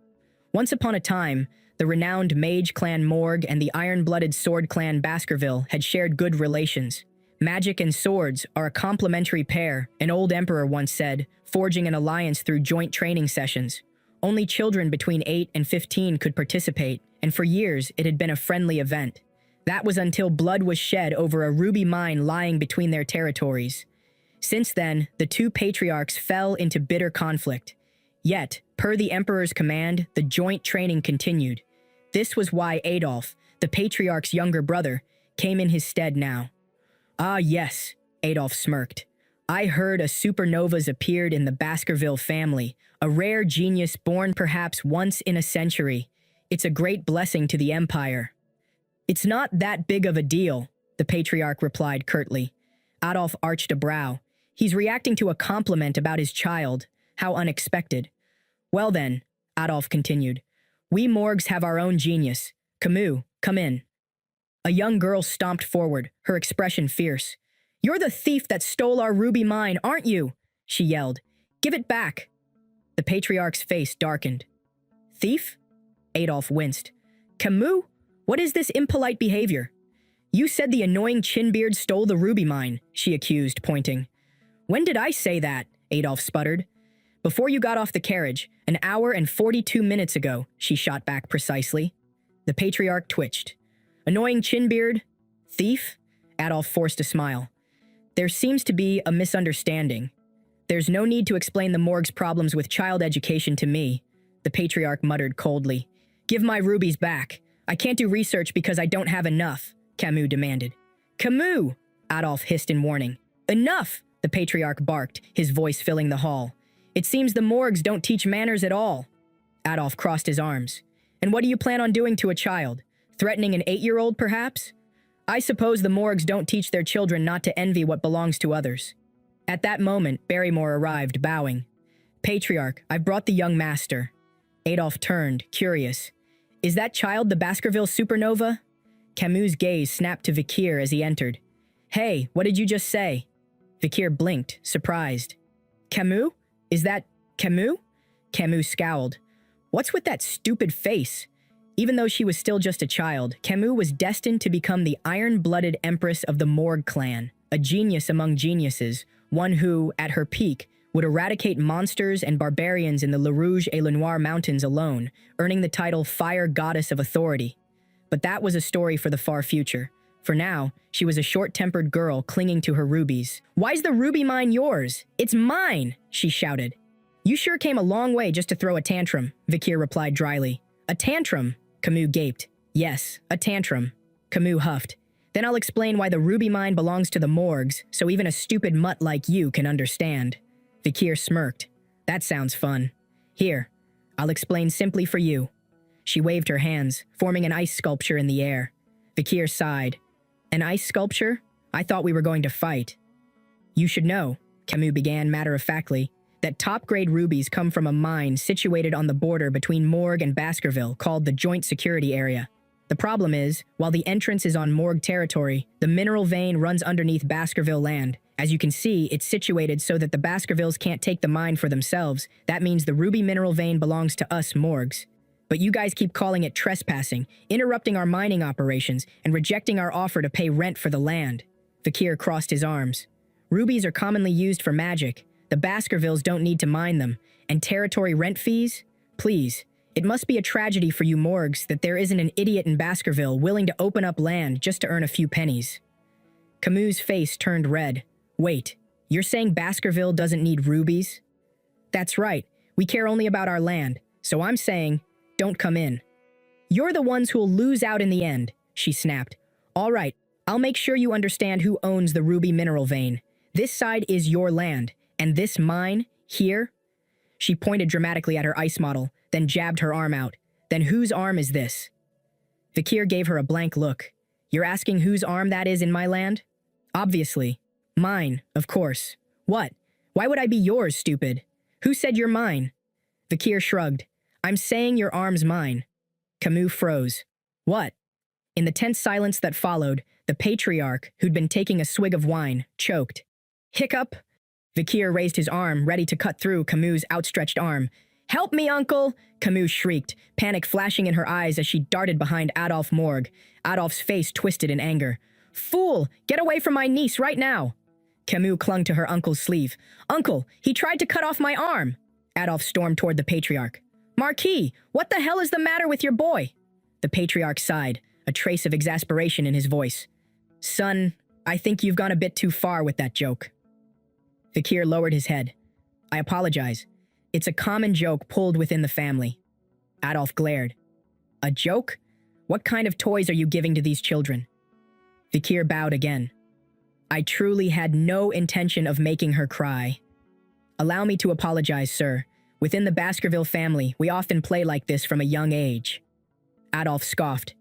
Once upon a time, the renowned Mage Clan Morg and the iron-blooded Sword Clan Baskerville had shared good relations. Magic and swords are a complementary pair, an old emperor once said, forging an alliance through joint training sessions. Only children between 8 and 15 could participate, and for years it had been a friendly event. That was until blood was shed over a ruby mine lying between their territories. Since then, the 2 patriarchs fell into bitter conflict. Yet, per the emperor's command, the joint training continued. This was why Adolf, the patriarch's younger brother, came in his stead now. Ah yes, Adolf smirked. I heard a supernova's appeared in the Baskerville family, a rare genius born perhaps once in a century. It's a great blessing to the empire. It's not that big of a deal, the patriarch replied curtly. Adolf arched a brow. He's reacting to a compliment about his child. How unexpected. Well then, Adolf continued, we Morgs have our own genius. Camus, come in. A young girl stomped forward, her expression fierce. You're the thief that stole our ruby mine, aren't you? She yelled. Give it back. The patriarch's face darkened. Thief? Adolf winced. Camus? What is this impolite behavior? You said the annoying chinbeard stole the ruby mine, she accused, pointing. When did I say that? Adolf sputtered. Before you got off the carriage, 1 hour and 42 minutes ago, she shot back precisely. The patriarch twitched. Annoying chinbeard? Thief? Adolf forced a smile. There seems to be a misunderstanding. There's no need to explain the morgue's problems with child education to me, the patriarch muttered coldly. Give my rubies back. I can't do research because I don't have enough, Camus demanded. Camus! Adolf hissed in warning. Enough! The patriarch barked, his voice filling the hall. It seems the morgues don't teach manners at all. Adolf crossed his arms. And what do you plan on doing to a child? Threatening an 8-year-old, perhaps? I suppose the morgues don't teach their children not to envy what belongs to others. At that moment, Barrymore arrived, bowing. Patriarch, I've brought the young master. Adolf turned, curious. Is that child the Baskerville supernova? Camus' gaze snapped to Vikir as he entered. Hey, what did you just say? Vikir blinked, surprised. Camus? Is that Camus? Camus scowled. What's with that stupid face? Even though she was still just a child, Camus was destined to become the iron-blooded empress of the Morgue clan, a genius among geniuses, one who, at her peak, would eradicate monsters and barbarians in the Le Rouge et Le Noir mountains alone, earning the title Fire Goddess of Authority. But that was a story for the far future. For now, she was a short-tempered girl clinging to her rubies. Why's the ruby mine yours? It's mine, she shouted. You sure came a long way just to throw a tantrum, Vikir replied dryly. A tantrum? Camus gaped. Yes, a tantrum. Camus huffed. Then I'll explain why the ruby mine belongs to the morgues, so even a stupid mutt like you can understand. Vikir smirked. That sounds fun. Here, I'll explain simply for you. She waved her hands, forming an ice sculpture in the air. Vikir sighed. An ice sculpture? I thought we were going to fight. You should know, Camus began matter-of-factly, that top-grade rubies come from a mine situated on the border between Morgue and Baskerville called the Joint Security Area. The problem is, while the entrance is on Morgue territory, the mineral vein runs underneath Baskerville land. As you can see, it's situated so that the Baskervilles can't take the mine for themselves. That means the ruby mineral vein belongs to us Morgues. But you guys keep calling it trespassing, interrupting our mining operations, and rejecting our offer to pay rent for the land. Vakir crossed his arms. Rubies are commonly used for magic. The Baskervilles don't need to mine them. And territory rent fees? Please. It must be a tragedy for you Morgues that there isn't an idiot in Baskerville willing to open up land just to earn a few pennies. Camus' face turned red. Wait, you're saying Baskerville doesn't need rubies? That's right. We care only about our land. So I'm saying, don't come in. You're the ones who'll lose out in the end, she snapped. All right, I'll make sure you understand who owns the ruby mineral vein. This side is your land, and this mine, here? She pointed dramatically at her ice model, then jabbed her arm out. Then whose arm is this? Vakir gave her a blank look. You're asking whose arm that is in my land? Obviously. Mine, of course. What? Why would I be yours, stupid? Who said you're mine? Vakir shrugged. I'm saying your arm's mine. Camus froze. What? In the tense silence that followed, the patriarch, who'd been taking a swig of wine, choked. Hiccup! Vakir raised his arm, ready to cut through Camus' outstretched arm. Help me, uncle! Camus shrieked, panic flashing in her eyes as she darted behind Adolphe Morgue. Adolphe's face twisted in anger. Fool! Get away from my niece right now! Camus clung to her uncle's sleeve. Uncle, he tried to cut off my arm! Adolphe stormed toward the patriarch. Marquis, what the hell is the matter with your boy? The patriarch sighed, a trace of exasperation in his voice. Son, I think you've gone a bit too far with that joke. Vakir lowered his head. I apologize. It's a common joke pulled within the family. Adolphe glared. A joke? What kind of toys are you giving to these children? Vakir bowed again. I truly had no intention of making her cry. Allow me to apologize, sir. Within the Baskerville family, we often play like this from a young age. Adolphe scoffed.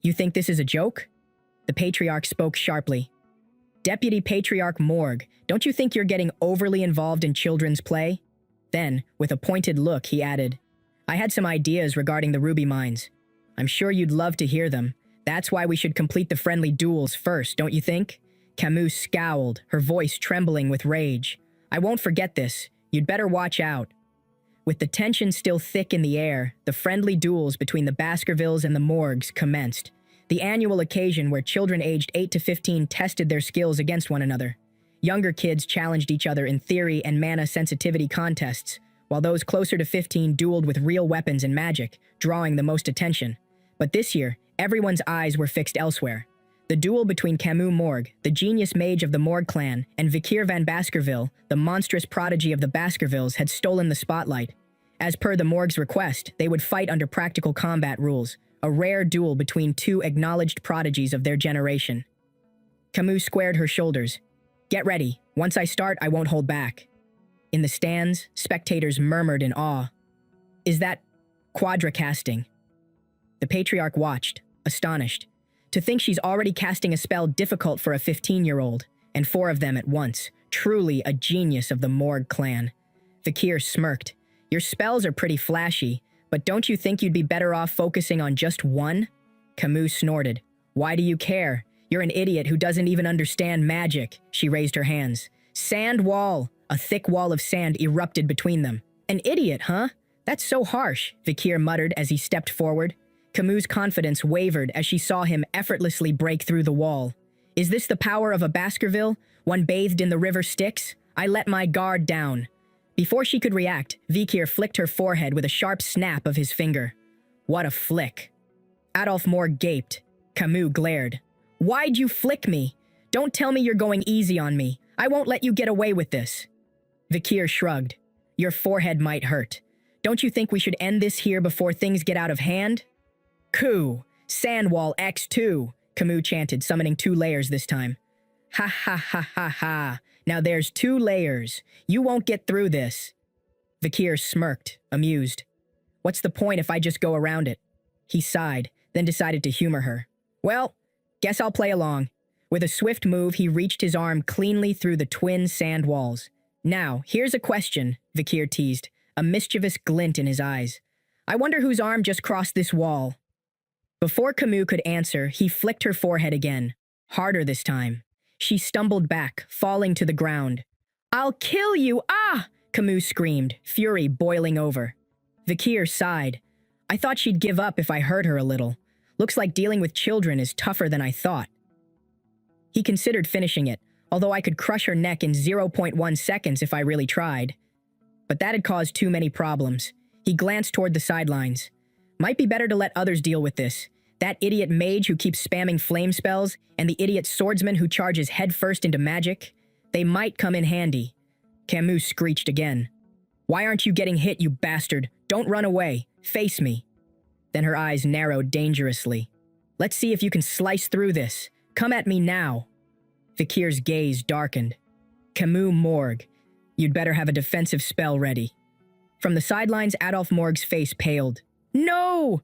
You think this is a joke? The patriarch spoke sharply. Deputy Patriarch Morgue, don't you think you're getting overly involved in children's play? Then, with a pointed look, he added, I had some ideas regarding the ruby mines. I'm sure you'd love to hear them. That's why we should complete the friendly duels first, don't you think? Camus scowled, her voice trembling with rage. I won't forget this. You'd better watch out. With the tension still thick in the air, the friendly duels between the Baskervilles and the Morgues commenced. The annual occasion where children aged 8 to 15 tested their skills against one another. Younger kids challenged each other in theory and mana sensitivity contests, while those closer to 15 dueled with real weapons and magic, drawing the most attention. But this year, everyone's eyes were fixed elsewhere. The duel between Camus Morgue, the genius mage of the Morgue clan, and Vakir van Baskerville, the monstrous prodigy of the Baskervilles, had stolen the spotlight. As per the Morgue's request, they would fight under practical combat rules, a rare duel between two acknowledged prodigies of their generation. Camus squared her shoulders. Get ready. Once I start, I won't hold back. In the stands, spectators murmured in awe. Is that quadracasting? The patriarch watched, astonished. To think she's already casting a spell difficult for a 15-year-old, and 4 of them at once. Truly a genius of the Morgue clan. Vakir smirked. Your spells are pretty flashy, but don't you think you'd be better off focusing on just one? Camus snorted. Why do you care? You're an idiot who doesn't even understand magic. She raised her hands. Sand wall. A thick wall of sand erupted between them. An idiot, huh? That's so harsh, Vakir muttered as he stepped forward. Camus' confidence wavered as she saw him effortlessly break through the wall. Is this the power of a Baskerville? One bathed in the river Styx? I let my guard down. Before she could react, Vakir flicked her forehead with a sharp snap of his finger. What a flick. Adolphe Morgue gaped. Camus glared. Why'd you flick me? Don't tell me you're going easy on me. I won't let you get away with this. Vakir shrugged. Your forehead might hurt. Don't you think we should end this here before things get out of hand? Coup! Sandwall X2! Camus chanted, summoning 2 layers this time. Ha ha ha ha ha! Now there's 2 layers. You won't get through this. Vakir smirked, amused. What's the point if I just go around it? He sighed, then decided to humor her. Well, guess I'll play along. With a swift move, he reached his arm cleanly through the twin sand walls. Now, here's a question, Vakir teased, a mischievous glint in his eyes. I wonder whose arm just crossed this wall. Before Camus could answer, he flicked her forehead again, harder this time. She stumbled back, falling to the ground. "I'll kill you! Ah!" Camus screamed, fury boiling over. Vikir sighed. "I thought she'd give up if I hurt her a little. Looks like dealing with children is tougher than I thought." He considered finishing it, although I could crush her neck in 0.1 seconds if I really tried. But that had caused too many problems. He glanced toward the sidelines. Might be better to let others deal with this. That idiot mage who keeps spamming flame spells, and the idiot swordsman who charges headfirst into magic. They might come in handy. Camus screeched again. "Why aren't you getting hit, you bastard? Don't run away. Face me." Then her eyes narrowed dangerously. "Let's see if you can slice through this. Come at me now." Vikir's gaze darkened. "Camus Morgue, you'd better have a defensive spell ready." From the sidelines, Adolphe Morgue's face paled. "No!"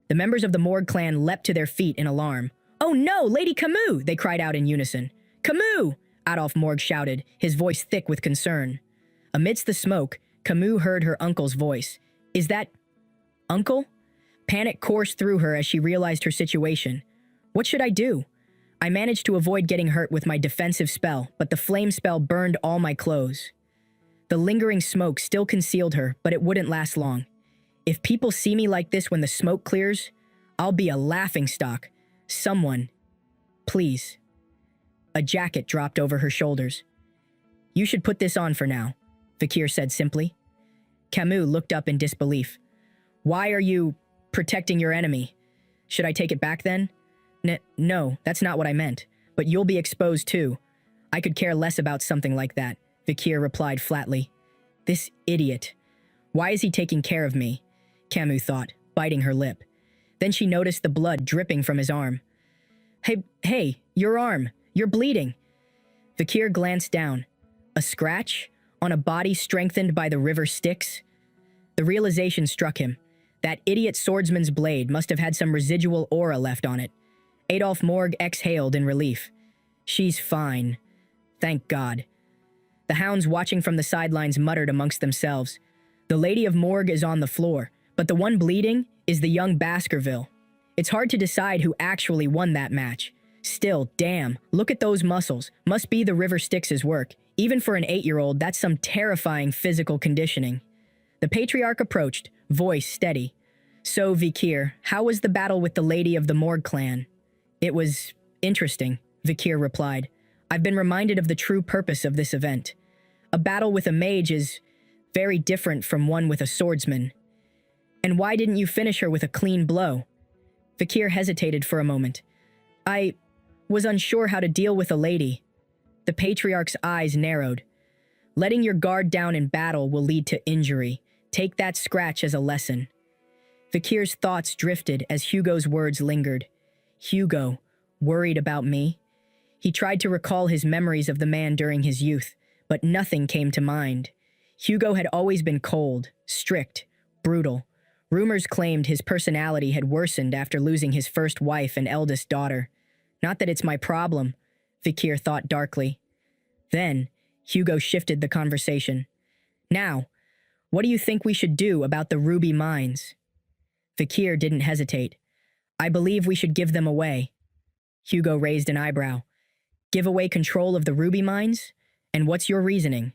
The members of the Morgue clan leapt to their feet in alarm. "Oh no, Lady Camus!" they cried out in unison. "Camus!" Adolphe Morgue shouted, his voice thick with concern. Amidst the smoke, Camus heard her uncle's voice. "Is that... Uncle?" Panic coursed through her as she realized her situation. "What should I do?" I managed to avoid getting hurt with my defensive spell, but the flame spell burned all my clothes. The lingering smoke still concealed her, but it wouldn't last long. If people see me like this when the smoke clears, I'll be a laughingstock. Someone, please. A jacket dropped over her shoulders. "You should put this on for now," Vikir said simply. Camus looked up in disbelief. "Why are you protecting your enemy? Should I take it back then?" No, that's not what I meant. But you'll be exposed too. I could care less about something like that," Vikir replied flatly. "This idiot. Why is he taking care of me?" Camus thought, biting her lip. Then she noticed the blood dripping from his arm. Hey, your arm. You're bleeding." Vikir glanced down. A scratch? On a body strengthened by the river Styx? The realization struck him. That idiot swordsman's blade must have had some residual aura left on it. Adolphe Morgue exhaled in relief. "She's fine. Thank God." The hounds watching from the sidelines muttered amongst themselves. The Lady of Morgue is on the floor, but the one bleeding is the young Baskerville. It's hard to decide who actually won that match. Still, damn, look at those muscles. Must be the River Styx's work. Even for an 8-year-old, that's some terrifying physical conditioning. The patriarch approached, voice steady. "So, Vikir, how was the battle with the Lady of the Morgue clan?" "It was interesting," Vikir replied. "I've been reminded of the true purpose of this event. A battle with a mage is very different from one with a swordsman. And why didn't you finish her with a clean blow?" Vikir hesitated for a moment. "I was unsure how to deal with a lady." The patriarch's eyes narrowed. "Letting your guard down in battle will lead to injury. Take that scratch as a lesson." Vikir's thoughts drifted as Hugo's words lingered. Hugo, worried about me? He tried to recall his memories of the man during his youth, but nothing came to mind. Hugo had always been cold, strict, brutal. Rumors claimed his personality had worsened after losing his first wife and eldest daughter. Not that it's my problem, Vikir thought darkly. Then, Hugo shifted the conversation. "Now, what do you think we should do about the ruby mines?" Vikir didn't hesitate. "I believe we should give them away." Hugo raised an eyebrow. "Give away control of the ruby mines? And what's your reasoning?"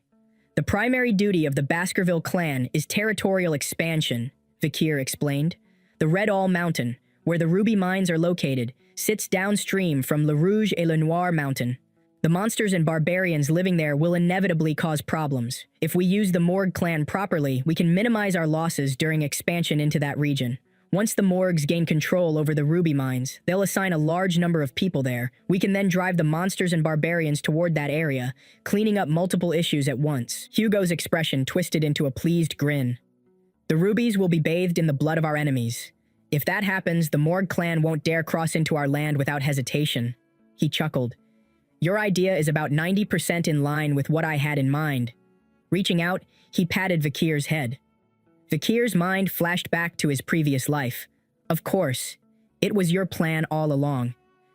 "The primary duty of the Baskerville clan is territorial expansion," Vikir explained. "The Red All Mountain, where the ruby mines are located, sits downstream from Le Rouge et Le Noir Mountain. The monsters and barbarians living there will inevitably cause problems. If we use the Morgue clan properly, we can minimize our losses during expansion into that region. Once the Morgues gain control over the ruby mines, they'll assign a large number of people there. We can then drive the monsters and barbarians toward that area, cleaning up multiple issues at once." Hugo's expression twisted into a pleased grin. "The rubies will be bathed in the blood of our enemies. If that happens, the Morgue clan won't dare cross into our land without hesitation." He chuckled. "Your idea is about 90% in line with what I had in mind." Reaching out, he patted Vikir's head. Vikir's mind flashed back to his previous life. "Of course, it was your plan all along.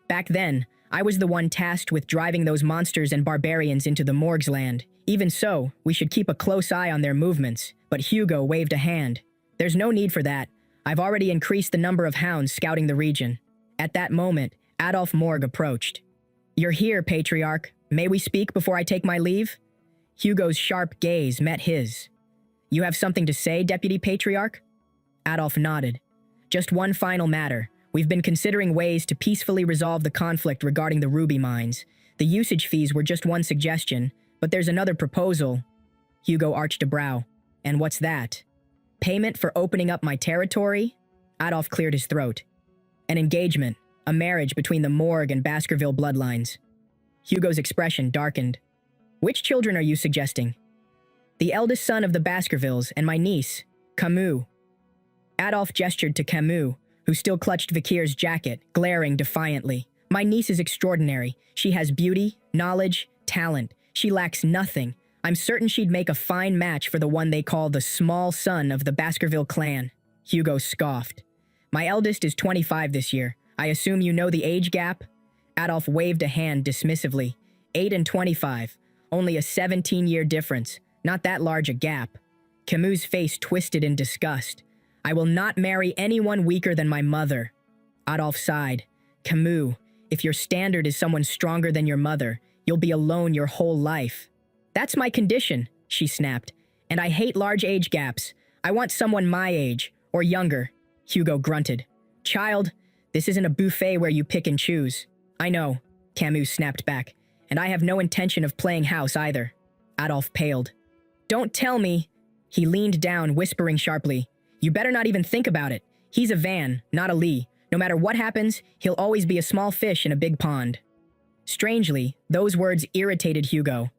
Back then, I was the one tasked with driving those monsters and barbarians into the Morgue's land. Even so, we should keep a close eye on their movements." But Hugo waved a hand. "There's no need for that. I've already increased the number of hounds scouting the region. At that moment, Adolf Morg approached. You're here, Patriarch. May we speak before I take my leave? Hugo's sharp gaze met his. You have something to say, Deputy Patriarch? Adolf nodded. Just one final matter. We've been considering ways to peacefully resolve the conflict regarding the ruby mines. The usage fees were just one suggestion, but there's another proposal. Hugo arched a brow. And what's that? Payment for opening up my territory? Adolf cleared his throat. An engagement, a marriage between the Morg and Baskerville bloodlines. Hugo's expression darkened. Which children are you suggesting? The eldest son of the Baskervilles and my niece, Camus. Adolf gestured to Camus, who still clutched Vikir's jacket, glaring defiantly. My niece is extraordinary. She has beauty, knowledge, talent. She lacks nothing. I'm certain she'd make a fine match for the one they call the small son of the Baskerville clan. Hugo scoffed. My eldest is 25 this year. I assume you know the age gap? Adolf waved a hand dismissively. 8 and 25. Only a 17-year difference. Not that large a gap. Camus' face twisted in disgust. I will not marry anyone weaker than my mother. Adolf sighed. Camus, if your standard is someone stronger than your mother, you'll be alone your whole life. That's my condition, she snapped. And I hate large age gaps. I want someone my age, or younger. Hugo grunted. Child, this isn't a buffet where you pick and choose. I know, Camus snapped back. And I have no intention of playing house either. Adolf paled. Don't tell me. He leaned down, whispering sharply. You better not even think about it. He's a Van, not a Lee. No matter what happens, he'll always be a small fish in a big pond. Strangely, those words irritated Hugo.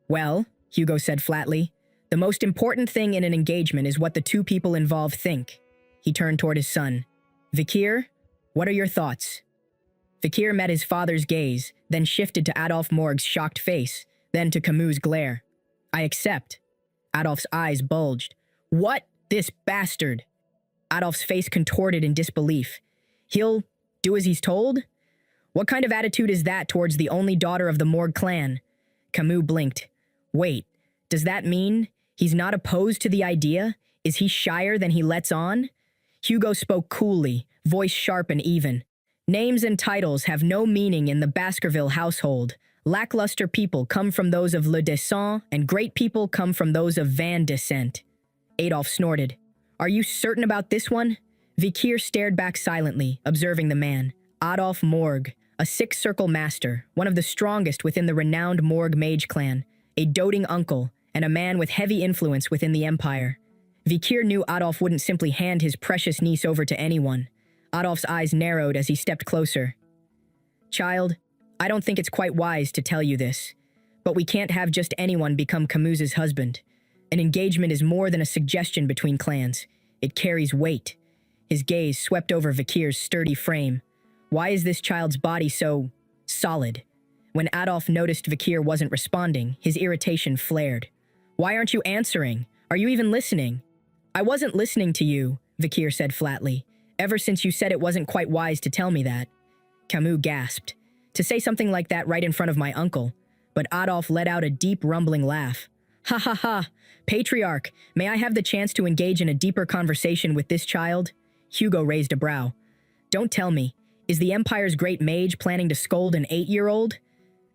Well, Hugo said flatly, the most important thing in an engagement is what the two people involved think. He turned toward his son. Vikir, what are your thoughts? Vikir met his father's gaze, then shifted to Adolf Morg's shocked face, then to Camus' glare. I accept. Adolf's eyes bulged. What? This bastard! Adolf's face contorted in disbelief. He'll do as he's told? What kind of attitude is that towards the only daughter of the Morg clan? Camus blinked. Wait, does that mean he's not opposed to the idea? Is he shyer than he lets on? Hugo spoke coolly, voice sharp and even. Names and titles have no meaning in the Baskerville household. Lackluster people come from those of Le Descent, and great people come from those of Van descent. Adolf snorted. Are you certain about this one? Vikir stared back silently, observing the man. Adolf Morg, a six-circle master, one of the strongest within the renowned Morg mage clan, a doting uncle, and a man with heavy influence within the empire. Vikir knew Adolf wouldn't simply hand his precious niece over to anyone. Adolf's eyes narrowed as he stepped closer. Child, I don't think it's quite wise to tell you this, but we can't have just anyone become Camus's husband. An engagement is more than a suggestion between clans. It carries weight. His gaze swept over Vikir's sturdy frame. Why is this child's body so solid? When Adolf noticed Vikir wasn't responding, his irritation flared. Why aren't you answering? Are you even listening? I wasn't listening to you, Vikir said flatly. Ever since you said it wasn't quite wise to tell me that. Camus gasped. To say something like that right in front of my uncle. But Adolf let out a deep rumbling laugh. Ha ha ha! Patriarch, may I have the chance to engage in a deeper conversation with this child? Hugo raised a brow. Don't tell me. Is the Empire's great mage planning to scold an 8-year-old?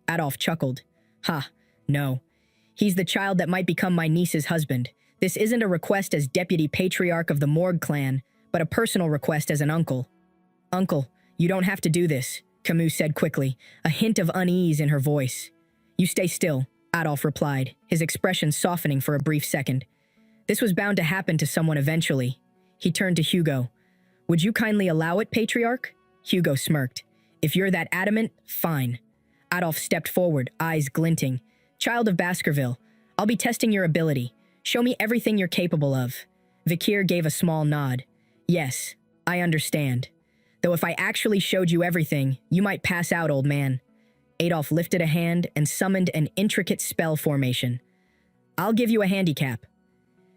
Adolf chuckled. Ha, no. He's the child that might become my niece's husband. This isn't a request as Deputy Patriarch of the Morg clan, but a personal request as an uncle. Uncle, you don't have to do this, Camus said quickly, a hint of unease in her voice. You stay still, Adolf replied, his expression softening for a brief second. This was bound to happen to someone eventually. He turned to Hugo. Would you kindly allow it, Patriarch? Hugo smirked. If you're that adamant, fine. Adolf stepped forward, eyes glinting. Child of Baskerville, I'll be testing your ability. Show me everything you're capable of. Vikir gave a small nod. Yes, I understand. Though if I actually showed you everything, you might pass out, old man. Adolf lifted a hand and summoned an intricate spell formation. I'll give you a handicap.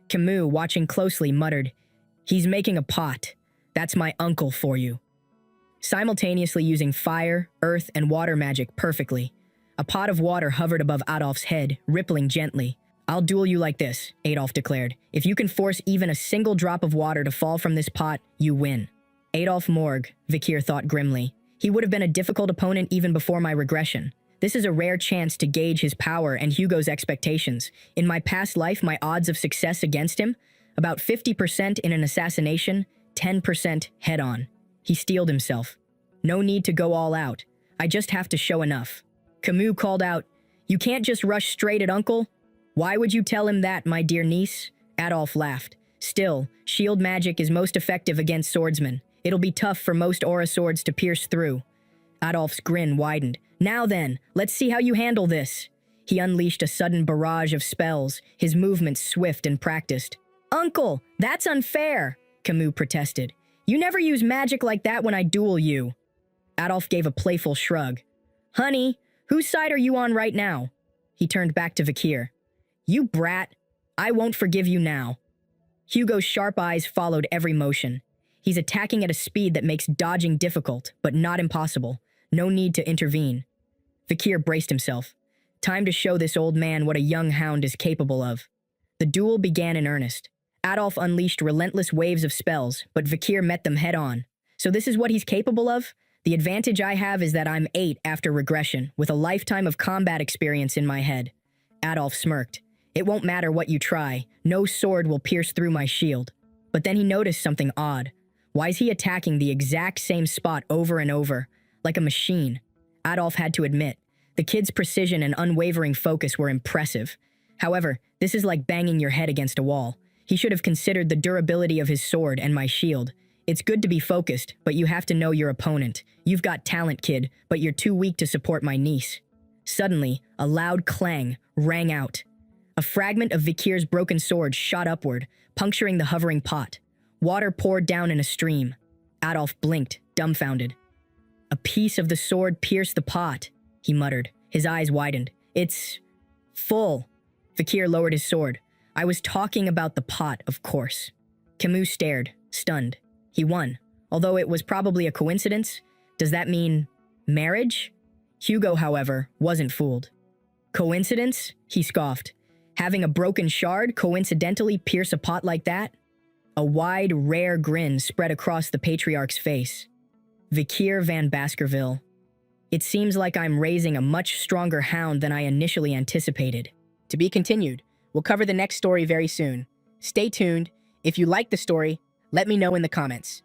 Camus, watching closely, muttered, He's making a pot. That's my uncle for you. Simultaneously using fire, earth, and water magic perfectly, a pot of water hovered above Adolf's head, rippling gently. I'll duel you like this, Adolf declared. If you can force even a single drop of water to fall from this pot, you win. Adolf Morg, Vikir thought grimly. He would have been a difficult opponent even before my regression. This is a rare chance to gauge his power and Hugo's expectations. In my past life, my odds of success against him? About 50% in an assassination, 10% head-on. He steeled himself. No need to go all out. I just have to show enough. Camus called out, "You can't just rush straight at Uncle." "Why would you tell him that, my dear niece?" Adolf laughed. "Still, shield magic is most effective against swordsmen. It'll be tough for most aura swords to pierce through." Adolf's grin widened. "Now then, let's see how you handle this." He unleashed a sudden barrage of spells, his movements swift and practiced. "Uncle, that's unfair," Camus protested. "You never use magic like that when I duel you." Adolf gave a playful shrug. "Honey, whose side are you on right now?" He turned back to Vikir. "You brat, I won't forgive you now." Hugo's sharp eyes followed every motion. He's attacking at a speed that makes dodging difficult, but not impossible. No need to intervene. Vikir braced himself. Time to show this old man what a young hound is capable of. The duel began in earnest. Adolf unleashed relentless waves of spells, but Vikir met them head-on. So this is what he's capable of? The advantage I have is that I'm 8 after regression, with a lifetime of combat experience in my head. Adolf smirked. "It won't matter what you try. No sword will pierce through my shield." But then he noticed something odd. Why is he attacking the exact same spot over and over, like a machine? Adolf had to admit, the kid's precision and unwavering focus were impressive. However, this is like banging your head against a wall. He should have considered the durability of his sword and my shield. It's good to be focused, but you have to know your opponent. You've got talent, kid, but you're too weak to support my niece. Suddenly, a loud clang rang out. A fragment of Vikir's broken sword shot upward, puncturing the hovering pot. Water poured down in a stream. Adolf blinked, dumbfounded. "A piece of the sword pierced the pot," he muttered. His eyes widened. "It's full." Vikir lowered his sword. "I was talking about the pot, of course." Camus stared, stunned. He won. Although it was probably a coincidence, does that mean marriage? Hugo, however, wasn't fooled. "Coincidence?" he scoffed. "Having a broken shard coincidentally pierce a pot like that?" A wide, rare grin spread across the patriarch's face. Vikir van Baskerville. It seems like I'm raising a much stronger hound than I initially anticipated. To be continued. We'll cover the next story very soon. Stay tuned. If you like the story, let me know in the comments.